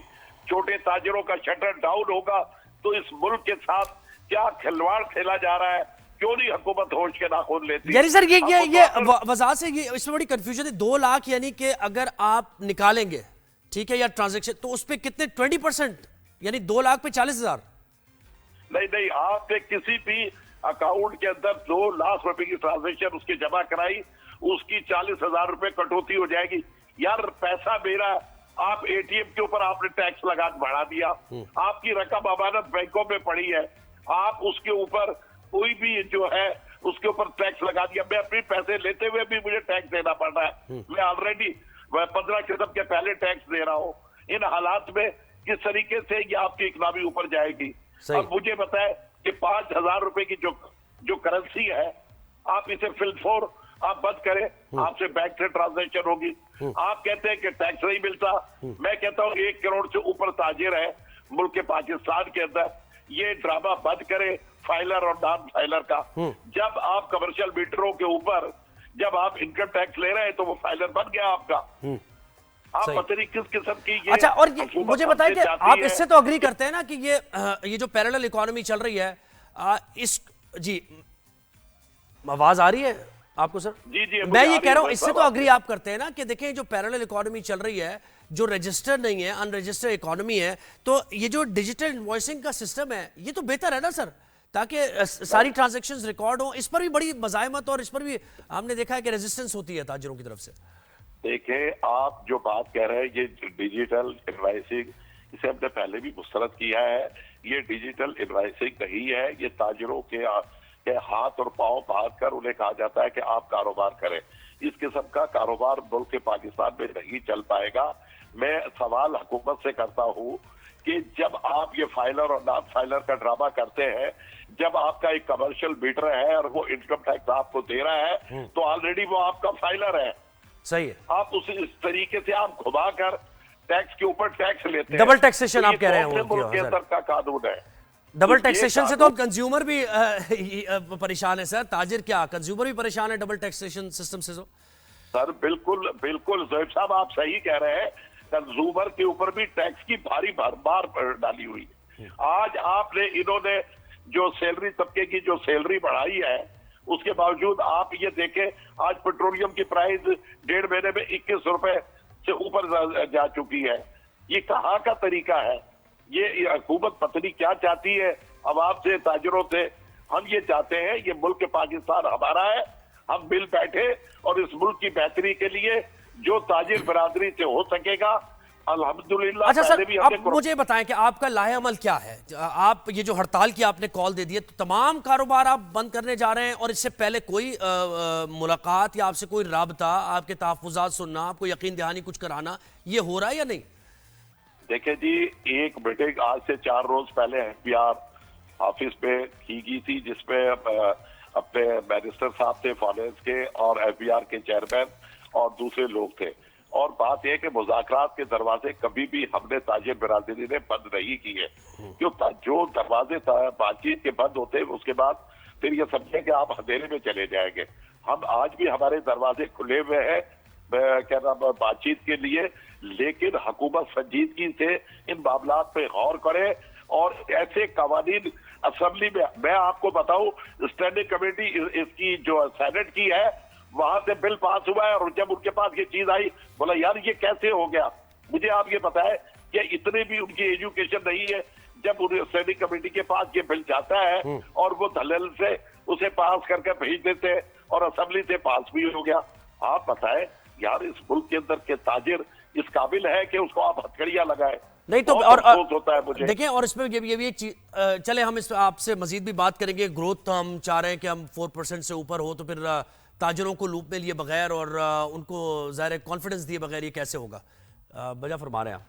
छोटे ताजिरों का शटर डाउन होगा, तो इस मुल्क के साथ क्या खिलवाड़ खेला जा रहा है? क्यों नहीं हुकूमत होश के नाखून लेती? यानी सर ये वजह से ये इसमें बड़ी कंफ्यूजन है। 2 लाख यानी कि अगर आप निकालेंगे, ठीक है, या ट्रांजैक्शन, तो उस पे कितने 20%, यानी 2 लाख पे 40,000? नहीं, आपने किसी भी अकाउंट के अंदर 2 लाख रुपए की ट्रांजैक्शन उसकी जमा कराई, उसकी 40,000 रुपए कटौती हो जाएगी। यार पैसा मेरा, आप ATM के ऊपर आपने टैक्स लगा बढ़ा दिया, आपकी रकम अमानत बैंकों में पड़ी है, आप उसके ऊपर कोई भी जो है उसके ऊपर टैक्स लगा दिया। मैं अपने पैसे लेते हुए भी मुझे टैक्स देना पड़ रहा है, मैं ऑलरेडी 15 किस्म के पहले टैक्स दे रहा हूँ। इन हालात में किस तरीके से ये आपकी इकनॉमी ऊपर जाएगी? अब मुझे बताए कि 5,000 रुपए की जो करेंसी है, आप इसे फिलफोर आप बंद करें, आपसे बैंक से ट्रांजैक्शन होगी। आप कहते हैं कि टैक्स नहीं मिलता, मैं कहता हूँ 1 करोड़ से ऊपर ताजिर है मुल्क के पाकिस्तान के अंदर, ये ड्रामा बंद करें फाइलर और नॉन फाइलर का। जब आप कमर्शियल मीटरों के ऊपर जब आप इनकम टैक्स ले रहे हैं तो वो फाइलर बन गया आपका। आप पता नहीं किस किस्म की ये। अच्छा, और ये मुझे बताइए कि आप इससे तो अग्री करते हैं ना कि ये जो पैरेलल इकोनॉमी चल रही है, इस जी आवाज आ रही है आपको सर? जी मैं ये कह रहा हूं, इससे तो अग्री आप करते हैं ना कि देखें जो पैरेलल इकोनॉमी चल रही है, जो रजिस्टर नहीं है, अनरजिस्टर्ड इकोनॉमी है, तो ये जो डिजिटल इनवॉइसिंग का सिस्टम है ये तो बेहतर है ना सर, ताकि सारी ट्रांजैक्शंस रिकॉर्ड हो। इस पर भी बड़ी मज़ाहमत और इस पर भी हमने देखा है कि रेजिस्टेंस होती है ताजिरों की तरफ से। देखें, आप जो बात कह रहे हैं ये डिजिटल इनवॉइसिंग, इसे हमने पहले भी मुस्तरद किया है। ये डिजिटल इनवॉइसिंग नहीं है, ये ताजिरों के हाथ और पांव बांध कर उन्हें कहा जाता है कि आप कारोबार करें। इस किस्म का कारोबार मुल्क के पाकिस्तान में नहीं चल पाएगा। मैं सवाल हुकूमत से करता हूँ कि जब आप ये फाइलर और नॉन फाइलर का ड्रामा करते हैं, जब आपका एक कमर्शियल मीटर है और वो इनकम टैक्स आपको दे रहा है, तो ऑलरेडी वो आपका फाइलर है। सही है। आप उस इस तरीके से आप घुमा कर टैक्स के ऊपर टैक्स लेते हैं। डबल टैक्सेशन तो आप ये कह रहे हैं कौन से वो मुल्क के सर? अंदर का कानून है? डबल तो टैक्सेशन ये से तो कंज्यूमर भी परेशान है सर, ताजिर क्या कंज्यूमर भी परेशान है डबल टैक्सेशन सिस्टम से? तो सर बिल्कुल बिल्कुल ज़ोएब साहब आप सही कह रहे हैं, कंज्यूमर के ऊपर भी टैक्स की भारी भरमार डाली हुई है। आज आपने इन्होंने जो सैलरी तबके की जो सैलरी बढ़ाई है, उसके बावजूद आप ये देखें आज पेट्रोलियम की प्राइस 1.5 महीने में 21 रुपए से ऊपर जा चुकी है। ये कहाँ का तरीका है? ये हुकूमत पता नहीं क्या चाहती है अवाम से, ताजरों से। हम ये चाहते हैं ये मुल्क पाकिस्तान हमारा है, हम मिल बैठे और इस मुल्क की बेहतरी के लिए जो ताजिर बरादरी से हो सकेगा अल्हम्दुलिल्लाह। अच्छा सर, भी आप हमने मुझे बताएं कि आपका लाहे अमल क्या है? आप ये जो हड़ताल की आपने कॉल दे दी है, तो तमाम कारोबार आप बंद करने जा रहे हैं और इससे पहले कोई मुलाकात या आपसे कोई राबता, आपके तहफ़्फ़ुज़ात सुनना, आपको यकीन दहानी कुछ कराना, ये हो रहा है या नहीं? देखिए जी, एक मीटिंग आज से 4 रोज पहले एफबीआर ऑफिस पे की गई थी, जिसमें अपने बैरिस्टर साहब थे फाइनेंस के और एफबीआर के चेयरमैन और दूसरे लोग थे। और बात यह कि मुज़ाकरात के दरवाजे कभी भी हमने ताजिर बिरादरी ने बंद नहीं किए, क्यों जो दरवाजे बातचीत के बंद होते हैं उसके बाद फिर ये समझे कि आप अंधेरे में चले जाएंगे। हम आज भी हमारे दरवाजे खुले हुए हैं क्या नाम बातचीत के लिए, लेकिन हुकूमत संजीदगी से इन मामलात पे गौर करे और ऐसे कवानीन असेंबली में, मैं आपको बताऊं स्टैंडिंग कमेटी इसकी जो सेनेट की है वहां से बिल पास हुआ है और जब उनके पास ये चीज आई बोला यार ये कैसे हो गया। मुझे आप ये बताएं कि इतनी भी उनकी एजुकेशन नहीं है, जब स्टैंडिंग कमेटी के पास ये बिल जाता है और वो दलील से उसे पास करके भेज देते हैं और असेंबली से पास भी हो गया। आप बताएं यार इस मुल्क के अंदर के ताजिर इस काबिल है कि उसको आप हथकड़ियां लगाए? नहीं तो बहुत अफसोस होता है मुझे। देखिए, और इसमें ये भी एक चीज, चले हम इस आपसे मजीद भी बात करेंगे। ग्रोथ तो हम चाह रहे हैं कि हम 4% से ऊपर हो, तो फिर ताजरों को लूप में लिए बगैर और उनको ज़ाहिर कॉन्फिडेंस दिए बगैर ये कैसे होगा? बजा फरमा रहे हैं आप।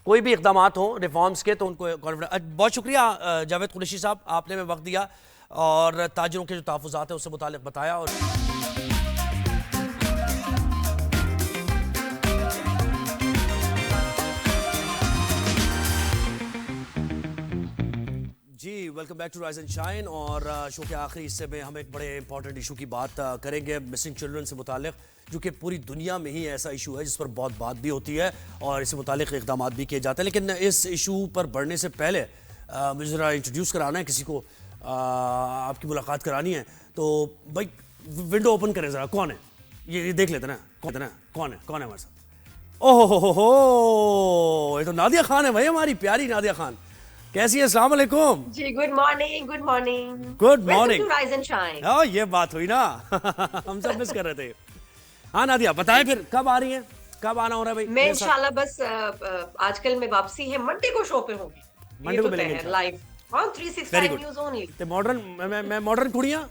कोई भी इकदाम हो रिफॉर्म्स के तो उनको कॉन्फिडेंस। बहुत शुक्रिया जावेद कुरैशी साहब, आपने हमें वक्त दिया और ताजरों के जो तहफ़्फ़ुज़ात हैं उससे मुताल्लिक़ बताया। और जी, welcome back to rise and shine. और शो के आखिरी हिस्से में हम एक बड़े इंपॉर्टेंट इशू की बात करेंगे, मिसिंग चिल्ड्रन से मुतालिक, जो कि पूरी दुनिया में ही ऐसा इशू है जिस पर बहुत बात भी होती है और इससे मुतालिक इक़दाम भी किए जाते हैं। लेकिन इस इशू पर बढ़ने से पहले मुझे ज़रा इंट्रोड्यूस कराना है किसी को, आपकी मुलाकात करानी है। तो भाई विंडो ओपन करें ज़रा, कौन है ये देख लेते ना, कौन है हमारे साथ? ओहो हो, ये तो नादिया खान है भाई, हमारी प्यारी नादिया खान। कैसी है? अस्सलाम वालेकुम जी, good morning. Good morning. Rise and shine. हाँ, ये बात हुई ना हम सब मिस कर रहे थे। हाँ नादिया, बताएं फिर कब आ रही हैं, कब आना हो रहा है भाई? मैं इंशाल्लाह बस आजकल में वापसी है, मंडे को शो पे होगी, मंडे को मिलेंगे लाइव ऑन 365 न्यूज़ ओनली। ते मॉडर्न मैं मॉडर्न कुड़ियां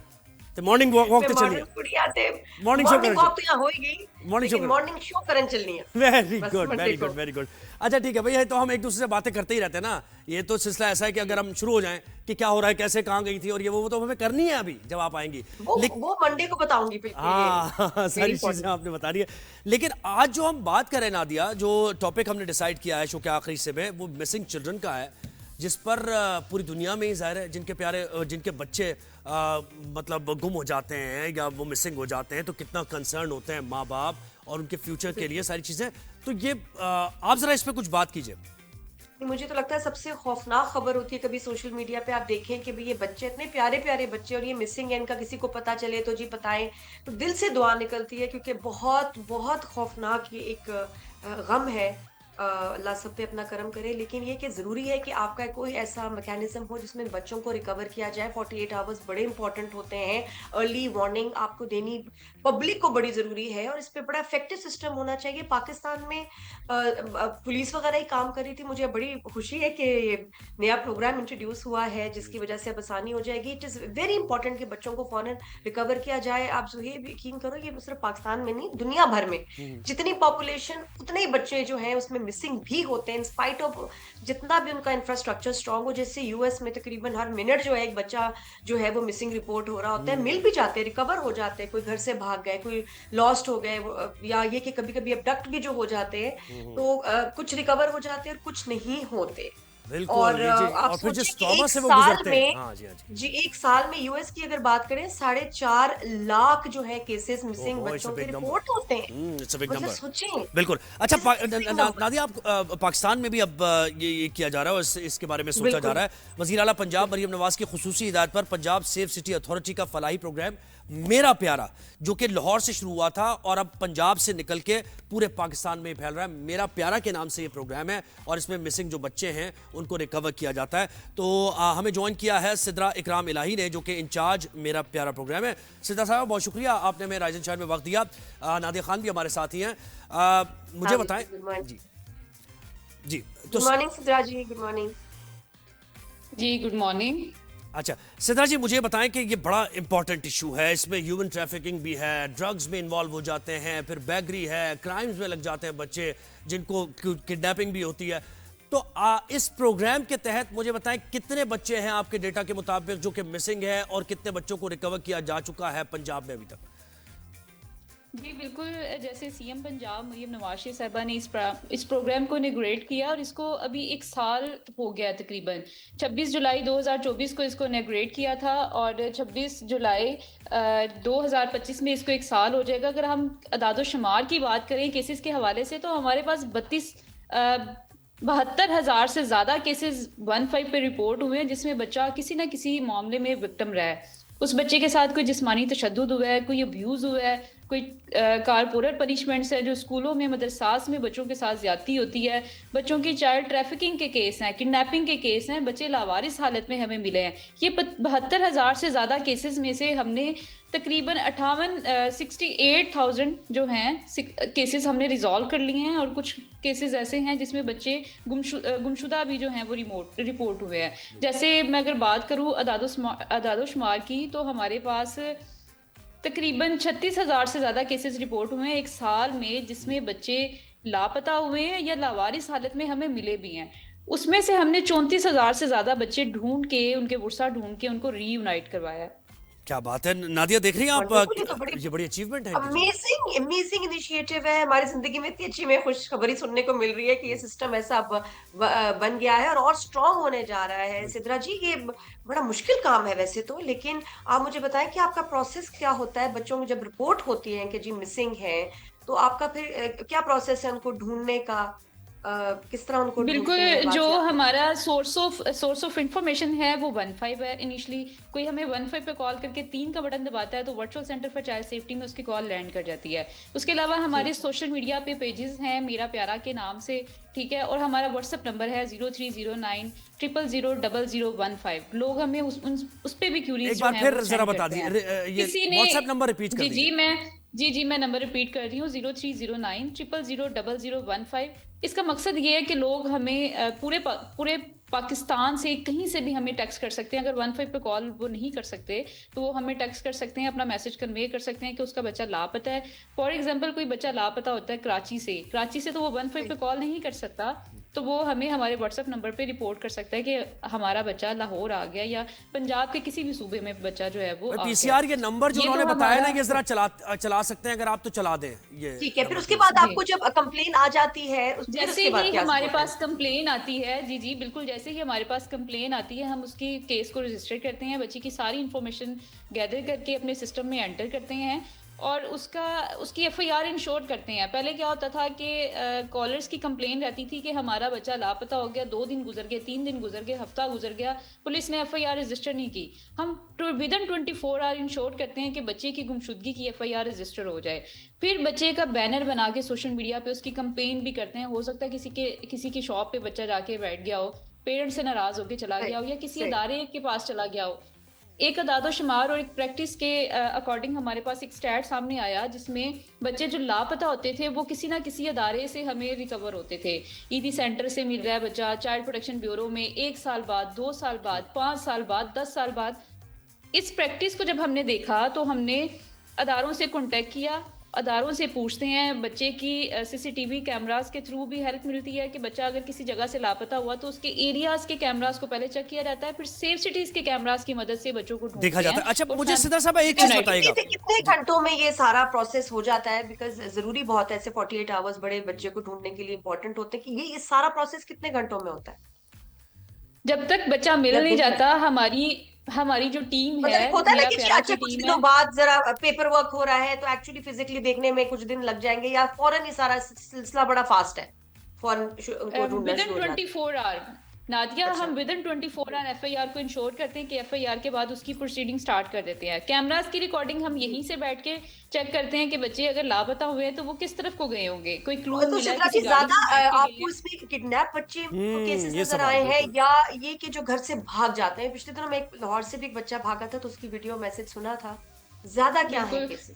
ते मॉर्निंग वॉक ते चलिए। कुड़ियां ते मॉर्निंग शो मॉर्निंग वॉक तो यहाँ होएगी, मॉर्निंग शो मॉर्निंग शो करन चलनी है। Very good. अच्छा ठीक है भैया, तो हम एक दूसरे से बातें करते ही रहते हैं ना। ये तो सिलसिला ऐसा है कि अगर हम शुरू हो जाएं कि क्या हो रहा है, कैसे, कहाँ गई थी और ये वो तो हमें करनी है अभी जब आप आएंगी। वो मंडे को बताऊंगी फिर। हाँ, सारी चीजें आपने बता दी है। लेकिन आज जो हम बात करें नादिया, जो टॉपिक हमने डिसाइड किया है शो के आखिरी हिस्से में, वो मिसिंग चिल्ड्रन का है, जिस पर पूरी दुनिया में ही ज़ाहिर है जिनके बच्चे मतलब गुम हो जाते हैं या वो मिसिंग हो जाते हैं तो कितना कंसर्न होते हैं माँ बाप और उनके फ्यूचर के लिए सारी चीज़ें। तो ये आप ज़रा इस पर कुछ बात कीजिए। मुझे तो लगता है सबसे खौफनाक खबर होती है कभी सोशल मीडिया पे आप देखें कि भाई ये बच्चे इतने प्यारे प्यारे बच्चे और ये मिसिंग है, इनका किसी को पता चले तो जी बताएं, तो दिल से दुआ निकलती है, क्योंकि बहुत बहुत खौफनाक ये एक गम है। अल्लाह सब पे अपना करम करे, लेकिन ये कि ज़रूरी है कि आपका कोई ऐसा मैकेनिज्म हो जिसमें बच्चों को रिकवर किया जाए। 48 आवर्स बड़े इंपॉर्टेंट होते हैं, अर्ली वार्निंग आपको देनी पब्लिक को बड़ी ज़रूरी है और इस पे बड़ा इफेक्टिव सिस्टम होना चाहिए। पाकिस्तान में पुलिस वगैरह ही काम कर रही थी। मुझे बड़ी खुशी है कि नया प्रोग्राम इंट्रोड्यूस हुआ है जिसकी वजह से अब आसानी हो जाएगी। इट इज़ वेरी इंपॉर्टेंट कि बच्चों को फौरन रिकवर किया जाए। आप ज़ुहैब यकीन करो, ये सिर्फ पाकिस्तान में नहीं, दुनिया भर में जितनी पॉपुलेशन उतने ही बच्चे जो हैं उसमें मिसिंग भी होते हैं इन स्पाइट ऑफ जितना भी उनका इंफ्रास्ट्रक्चर स्ट्रांग हो। जैसे यूएस में तकरीबन हर मिनट जो है एक बच्चा जो है वो मिसिंग रिपोर्ट हो रहा होता है, मिल भी जाते हैं, रिकवर हो जाते हैं, कोई घर से भाग गए, कोई लॉस्ट हो गए, या ये कि कभी कभी अबडक्ट भी जो हो जाते हैं, तो कुछ रिकवर हो जाते हैं और कुछ नहीं होते। बिल्कुल और ये जी, आप और फिर जिस सोचिए कि ट्रॉमा एक से वो साल गुजरते हैं। में हाँ जी, हाँ जी। जी एक साल में यूएस की अगर बात करें 4.5 लाख जो है केसेस मिसिंग ओहो, it's a बच्चों के big number. रिपोर्ट होते हैं। इट्स अ बिग मतलब नंबर। सोचें। बिल्कुल। अच्छा This is a big number. Nadia, आप पाकिस्तान में भी अब ये किया जा रहा है और इसके बारे में सोचा जा बिल्कुल। रहा है। वज़ीर आला पंजाब मरियम नवाज की खुसूसी हिदायत पर पंजाब सेफ सिटी अथॉरिटी का फलाही प्रोग्राम मेरा प्यारा, जो कि लाहौर से शुरू हुआ था और अब पंजाब से निकल के पूरे पाकिस्तान में फैल रहा है। मेरा प्यारा के नाम से ये प्रोग्राम है और इसमें मिसिंग जो बच्चे हैं उनको रिकवर किया जाता है। तो हमें ज्वाइन किया है सिद्रा इकराम इलाही ने, जो कि इंचार्ज मेरा प्यारा प्रोग्राम है। सिद्रा साहब, बहुत शुक्रिया, आपने हमें राइजन शहर में वक्त दिया। नादिया खान भी हमारे साथ ही हैं। मुझे बताएं जी जी good morning Sidra ji. Good morning जी। Good morning. अच्छा सिद्रा जी, मुझे बताएं कि ये बड़ा इंपॉर्टेंट इशू है, इसमें ह्यूमन ट्रैफिकिंग भी है, ड्रग्स में इन्वॉल्व हो जाते हैं, फिर बैगरी है, क्राइम्स में लग जाते हैं बच्चे, जिनको किडनैपिंग भी होती है। तो इस प्रोग्राम के तहत मुझे बताएं कितने बच्चे हैं आपके डेटा के मुताबिक जो कि मिसिंग है और कितने बच्चों को रिकवर किया जा चुका है पंजाब में अभी तक? जी बिल्कुल, जैसे सीएम पंजाब मरियम नवाज साहबा ने इस प्रोग्राम को इनॉग्रेट किया और इसको अभी 1 साल हो गया तकरीबन। 26 जुलाई 2024 को इसको इनॉग्रेट किया था और 26 जुलाई 2025 में इसको 1 साल हो जाएगा। अगर हम अदाद शुमार की बात करें केसेस के हवाले से, तो हमारे पास 72,000 से ज़्यादा केसेस 15 पे रिपोर्ट हुए हैं, जिसमें बच्चा किसी ना किसी मामले में विक्टिम रहा है। उस बच्चे के साथ कोई जिस्मानी तशद्दुद हुआ है, कोई अब्यूज़ हुआ है, कोई कारपोरेट पनिशमेंट्स है, जो स्कूलों में मदरसास में बच्चों के साथ ज्यादती होती है, बच्चों की चाइल्ड ट्रैफिकिंग के केस हैं, किडनैपिंग के केस हैं, बच्चे लावारिस हालत में हमें मिले हैं। ये 72,000 से ज़्यादा केसेस में से हमने तकरीबन 68,000 जो हैं केसेस हमने रिजॉल्व कर लिए हैं और कुछ केसेस ऐसे हैं जिसमें बच्चे गुमशुदा भी जो हैं वो रिपोर्ट हुए हैं। जैसे मैं अगर बात करूँ अदादो शुमार की, तो हमारे पास तकरीबन 36,000 से ज़्यादा केसेस रिपोर्ट हुए हैं 1 साल में, जिसमें बच्चे लापता हुए हैं या लावारिस हालत में हमें मिले भी हैं। उसमें से हमने 34,000 से ज़्यादा बच्चे ढूंढ के, उनके वर्सा ढूंढ के उनको रीयूनाइट करवाया है। क्या बात है नादिया, देख रही हैं आप, ये बड़ी अचीवमेंट है। अमेजिंग इनिशिएटिव है। हमारी जिंदगी में इतनी अच्छी में खुशखबरी सुनने को मिल रही है कि ये सिस्टम ऐसा बन गया है और स्ट्रांग होने जा रहा है। सिद्रा जी, ये बड़ा मुश्किल काम है वैसे तो, लेकिन आप मुझे बताएं कि आपका प्रोसेस क्या होता है बच्चों को जब रिपोर्ट होती है कि जी मिसिंग है, तो आपका फिर क्या प्रोसेस है उनको ढूंढने का? किस तरह उनको बिल्कुल, जो हमारा सोर्स ऑफ इंफॉर्मेशन है वो 15 है। इनिशियली कोई हमें 15 पे कॉल करके 3 का बटन दबाता है तो virtual centre for child safety में उसकी कॉल लैंड कर जाती है। उसके अलावा हमारे सोशल मीडिया पे पेजेस हैं मेरा प्यारा के नाम से, ठीक है, और हमारा व्हाट्सएप नंबर है 0309 0000015। लोग हमें उस पे भी क्यूरीज एक बार फिर जरा बता दी, व्हाट्सएप नंबर रिपीट कर दीजिए। जी मैं नंबर रिपीट कर रही हूँ 0309 0000015। इसका मकसद ये है कि लोग हमें पूरे पाकिस्तान से कहीं से भी हमें टेक्स्ट कर सकते हैं। अगर 15 पे कॉल वो नहीं कर सकते तो वो हमें टेक्स्ट कर सकते हैं, अपना मैसेज कन्वे कर सकते हैं कि उसका बच्चा लापता है। फॉर एग्जांपल कोई बच्चा लापता होता है कराची से तो वो 15 पे कॉल नहीं कर सकता, तो वो हमें हमारे व्हाट्सएप नंबर पे रिपोर्ट कर सकता है कि हमारा बच्चा लाहौर आ गया या पंजाब के किसी भी सूबे में बच्चा जो है वो पीसीआर ये नंबर जो उन्होंने बताया ना, ये जरा चला सकते हैं, अगर आप तो चला दें ये, ठीक है। फिर उसके बाद आपको जब कंप्लेन आ जाती है, जैसे ही हमारे पास कंप्लेन आती है, जी बिल्कुल, जैसे ही हमारे पास कंप्लेन आती है हम उसकी केस को रजिस्टर करते हैं, बच्ची की सारी इन्फॉर्मेशन गैदर करके अपने सिस्टम में एंटर करते हैं और उसकी एफआईआर इंश्योर करते हैं। पहले क्या होता था कि कॉलर्स की कंप्लेन रहती थी कि हमारा बच्चा लापता हो गया, 2 दिन गुजर गए, 3 दिन गुजर गए, हफ्ता गुजर गया, पुलिस ने एफआईआर रजिस्टर नहीं की। हम विदिन 24 आवर इंश्योर करते हैं कि बच्चे की गुमशुदगी की एफआईआर रजिस्टर हो जाए। फिर बच्चे का बैनर बना के सोशल मीडिया पे उसकी कंपेन भी करते हैं। हो सकता है किसी की शॉप पे बच्चा जाके बैठ गया हो, पेरेंट्स से नाराज होकर चला गया हो या किसी अदारे के पास चला गया हो। एक अदादो शुमार और एक प्रैक्टिस के अकॉर्डिंग हमारे पास एक स्टैट सामने आया जिसमें बच्चे जो लापता होते थे वो किसी ना किसी अदारे से हमें रिकवर होते थे। ईदी सेंटर से मिल रहा है बच्चा, चाइल्ड प्रोटेक्शन ब्यूरो में 1 साल बाद, 2 साल बाद, 5 साल बाद, 10 साल बाद। इस प्रैक्टिस को जब हमने देखा तो हमने अदारों से कॉन्टेक्ट किया, अदारों से पूछते हैं, बच्चे की सीसीटीवी कैमरास के थ्रू भी हेल्प मिलती है कि बच्चा अगर किसी जगह से लापता हुआ तो उसके एरियाज के कैमरास को पहले चेक किया जाता है, फिर सेफ सिटीज के कैमरास की मदद से बच्चों को ढूंढते देखा जाता है। अच्छा, और मुझे सिद्रा साहब एक चीज बताइएगा, कितने घंटों में ये सारा प्रोसेस हो जाता है? बिकॉज जरूरी बहुत है, ऐसे 48 आवर्स बड़े बच्चे को ढूंढने के लिए इंपॉर्टेंट होते हैं, कि ये सारा प्रोसेस कितने घंटों में होता है? जब तक बच्चा मिल नहीं जाता, हमारी जो टीम है, मतलब होता है ना मेरा कि प्यारा अच्छा की कुछ टीम दिनों है, बाद जरा पेपर वर्क हो रहा है तो एक्चुअली फिजिकली देखने में कुछ दिन लग जाएंगे, या फौरन ही सारा सिलसिला बड़ा फास्ट है, फौरन उनको ढूंढना विद इन शुरू हो जाता है? 24 आवर नादिया, अच्छा। हम विद इन 24 आवर एफआईआर को इंश्योर करते हैं कि एफआईआर के बाद उसकी प्रोसीडिंग स्टार्ट कर देते हैं। कैमरास की रिकॉर्डिंग हम यहीं से बैठ के चेक करते हैं कि बच्चे अगर लापता हुए हैं तो वो किस तरफ को गए होंगे, कोई क्लू तो मिला है सिद्रा जी, किसी गाड़ी ज्यादा में बैठ के गए आपको हैं। इसमें किडनैप बच्चे केसेस ये नजर सवाल आए हैं, बिल्कुल। या ये कि जो घर से भाग जाते हैं? पिछले दिनों में एक लाहौर से भी एक बच्चा भागा था, तो उसकी वीडियो मैसेज सुना था। ज्यादा क्या है बिल्कुल, केसेस?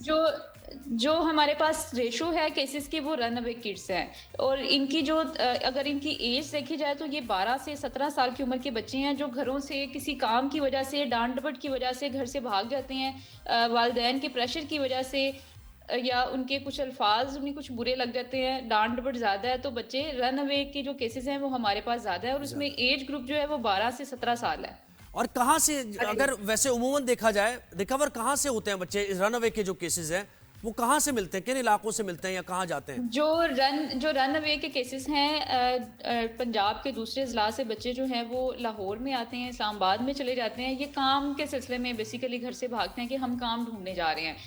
जो हमारे पास रेशो है केसेस की, वो रन अवे किड्स हैं, और इनकी जो अगर इनकी एज देखी जाए तो ये 12 से 17 साल की उम्र के बच्चे हैं जो घरों से किसी काम की वजह से, डांट डपट की वजह से घर से भाग जाते हैं, वालिदैन के प्रेशर की वजह से, या उनके कुछ अल्फाज उन्हें कुछ बुरे लग जाते हैं, डांट डपट ज्यादा है, तो बच्चे रन अवे के जो केसेस हैं वो हमारे पास ज्यादा है, और उसमें एज ग्रुप जो है वो 12 से 17 साल है। और कहाँ से, अगर वैसे उमूमन देखा जाए, रिकवर कहाँ से होते हैं बच्चे? रन अवे के जो केसेस हैं वो कहाँ से मिलते हैं, किन इलाकों से मिलते हैं या कहाँ जाते हैं? जो रन अवे के केसेस हैं, पंजाब के दूसरे अजला से बच्चे जो हैं वो लाहौर में आते हैं, इस्लामाबाद में चले जाते हैं, ये काम के सिलसिले में बेसिकली घर से भागते हैं कि हम काम ढूंढने जा रहे हैं।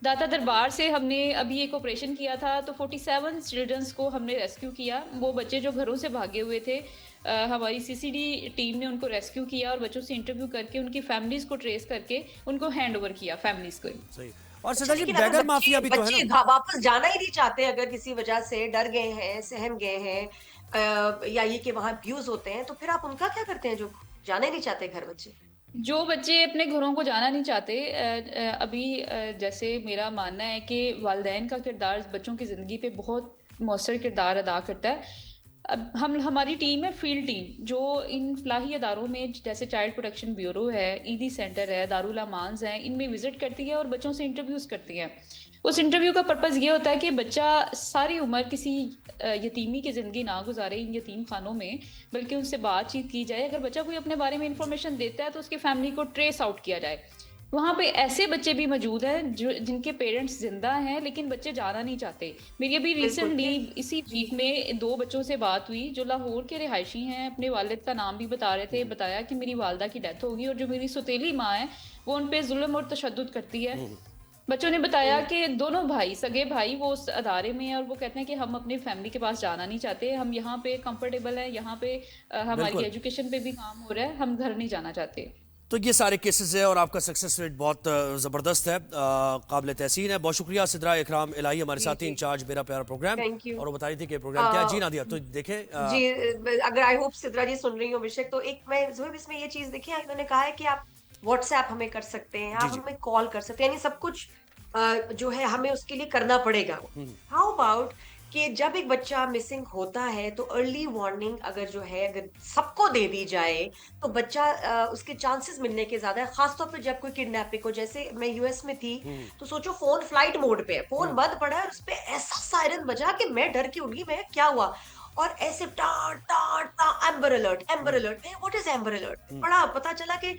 दाता दरबार से हमने अभी एक ऑपरेशन किया था, तो 47 चिल्ड्रंस को हमने रेस्क्यू किया। वो बच्चे जो घरों से भागे हुए थे, हमारी सीसीडी टीम ने उनको रेस्क्यू किया और बच्चों से इंटरव्यू करके उनकी फैमिलीज को ट्रेस करके उनको हैंड ओवर किया फैमिलीज को। सही। और सदा जी, लेकिन अगर बैगर माफिया भी तो है बच्चे ना? वापस जाना ही नहीं चाहते, अगर किसी वजह से डर गए हैं, सहम गए हैं, या ये कि वहां अब्यूज होते हैं, तो फिर आप उनका क्या करते हैं जो जाना ही नहीं चाहते घर बच्चे? जो बच्चे अपने घरों को जाना नहीं चाहते, अभी जैसे मेरा मानना है कि वालिदैन का किरदार बच्चों की ज़िंदगी पे बहुत मौसर किरदार अदा करता है। अब हमारी टीम है, फील्ड टीम, जो इन फलाही अदारों में जैसे चाइल्ड प्रोटेक्शन ब्यूरो है, ईदी सेंटर है, दारुल अमान्स हैं, इनमें विजिट करती है और बच्चों से इंटरव्यूज़ करती है। उस इंटरव्यू का पर्पज़ ये होता है कि बच्चा सारी उम्र किसी यतीमी की ज़िंदगी ना गुजारे इन यतीम खानों में, बल्कि उनसे बातचीत की जाए। अगर बच्चा कोई अपने बारे में इंफॉर्मेशन देता है तो उसकी फैमिली को ट्रेस आउट किया जाए। वहाँ पे ऐसे बच्चे भी मौजूद हैं जो जिनके पेरेंट्स जिंदा हैं लेकिन बच्चे जाना नहीं चाहते। मेरी अभी रिसेंटली इसी वीक में 2 बच्चों से बात हुई जो लाहौर के रिहायशी हैं, अपने वालिद का नाम भी बता रहे थे, बताया कि मेरी वालदा की डेथ होगी और जो मेरी सौतेली माँ है वो उन पे जुल्म और तशद्दुद करती है। बच्चों ने बताया कि दोनों भाई, सगे भाई, वो उस अदारे में हैं और वो कहते हैं कि हम अपनी फैमिली के पास जाना नहीं चाहते, हम यहाँ पे कंफर्टेबल हैं, यहाँ पे हमारी एजुकेशन पे भी काम हो रहा है, हम घर नहीं जाना चाहते। तो ये सारे केसेस है और आपका सक्सेस रेट बहुत ज़बरदस्त है, काबिल तहसीन है। बहुत शुक्रिया सिद्रा इकराम इलाही, हमारे साथ ही इंचार्ज मेरा प्यारा प्रोग्राम, और वो बता रही थी कि प्रोग्राम क्या जी नादिया। तो देखें जी, अगर आई होप सिद्रा जी सुन रही हो बेशक, तो एक मैं इसमें ये चीज देखिए, इन्होंने कहा है कि आप व्हाट्सएप हमें कर सकते हैं, आप हमें कॉल कर सकते हैं, यानी सब कुछ जो है हमें उसके लिए करना पड़ेगा। हाउ अबाउट कि जब एक बच्चा मिसिंग होता है तो अर्ली वार्निंग अगर जो है अगर सबको दे दी जाए तो बच्चा उसके चांसेस मिलने के ज्यादा है, खासतौर पर जब कोई किडनैपिंग हो। जैसे मैं यूएस में थी तो सोचो फोन फ्लाइट मोड पे है, फोन बंद पड़ा है और उस पे ऐसा सायरन बजा कि मैं डर के उठ गई, मैं क्या हुआ, और ऐसे टा टा टा amber alert, amber alert, what is amber alert? पढ़ा, पता चला कि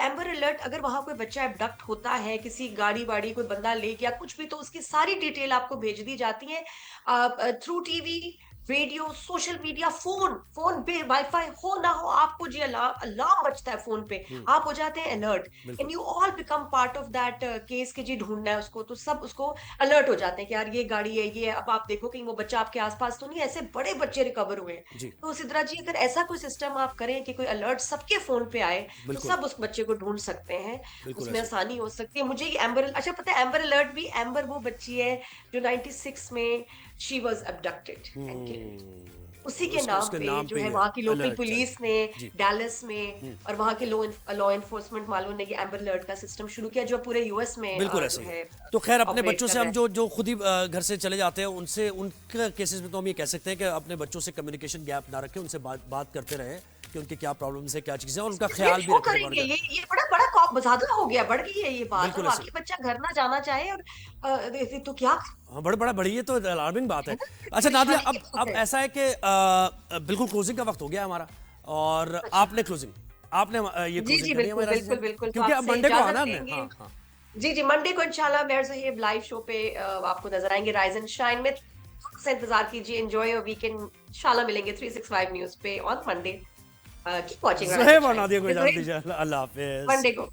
एम्बर अलर्ट अगर वहां कोई बच्चा एबडक्ट होता है, किसी गाड़ी वाड़ी कोई बंदा ले गया कुछ भी, तो उसकी सारी डिटेल आपको भेज दी जाती है through TV, radio, social media, phone पे वाईफाई हो ना हो, आपको जी अलार्म बजता है फोन पे, आप हो जाते हैं alert, and you all become part of that case के जी ढूंढना है उसको, तो सब उसको अलर्ट हो जाते हैं कि यार ये गाड़ी है, ये अब आप देखो कहीं वो बच्चा आपके आसपास तो नहीं। ऐसे बड़े बच्चे रिकवर हुए हैं। तो सिद्रा जी, अगर ऐसा कोई सिस्टम आप करें कि कोई अलर्ट सबके फोन पे आए तो सब उस बच्चे को ढूंढ सकते हैं, उसमें आसानी हो सकती है। मुझे ये एम्बर, अच्छा पता है एम्बर अलर्ट भी, एम्बर वो बच्ची है जो 96 में she was abducted and killed. उसी के नाम उसके पे नाम जो पे है ही वहाँ की लोकल अलर्ट पुलिस जारी। ने जी। डैलस में और वहाँ के लॉ एनफोर्समेंट वालों ने ये एम्बर अलर्ट का सिस्टम शुरू किया जो पूरे यूएस में बिल्कुल जो ऐसे ही है है। तो खैर अपने ऑपरेट बच्चों कर से रहा हम है। जो खुद ही घर से चले जाते हैं उनसे उनके केसेस में तो हम ये कह सकते हैं कि अपने बच्चों से कम्युनिकेशन गैप ना रखें, उनसे बात करते रहें कि उनके क्या प्रॉब्लम्स है, क्या चीज़ें, और उनका ख्याल भी क्यों रखें। करेंगे ये बड़ा बड़ा ज्यादा हो गया, बढ़ गई है ये बात। बिल्कुल और ऐसे बाकी बच्चा घर ना जाना चाहे और तो क्या हाँ, बड़ा बड़ी ये तो अलार्मिंग बात है। है ना? अच्छा नादिया, परेशानी की बात अब है। ऐसा है कि बिल्कुल क्लोजिंग का वक्त हो गया है हमारा, और आपने ये जी क्लोजिंग जी करनी है बिल्कुल हमारे बिल्कुल से, बिल्कुल, तो क्योंकि अब आपसे मंडे को इजाजत आना हमने। लेंगे। हाँ हाँ जी जी, मंडे को इंशाल्लाह मेहर साहिब लाइव शो पे आपको नजर आएंगे राइज एंड शाइन में। से इंतजार कीजिए, एंजॉय योर वीकेंड। इंशाल्लाह मिलेंगे 365 न्यूज पे on Monday. Keep watching rise Zoheb and और नादिया को इजाज़त शाइन दीजिए। अल्लाह हाफिज़। मंडे को।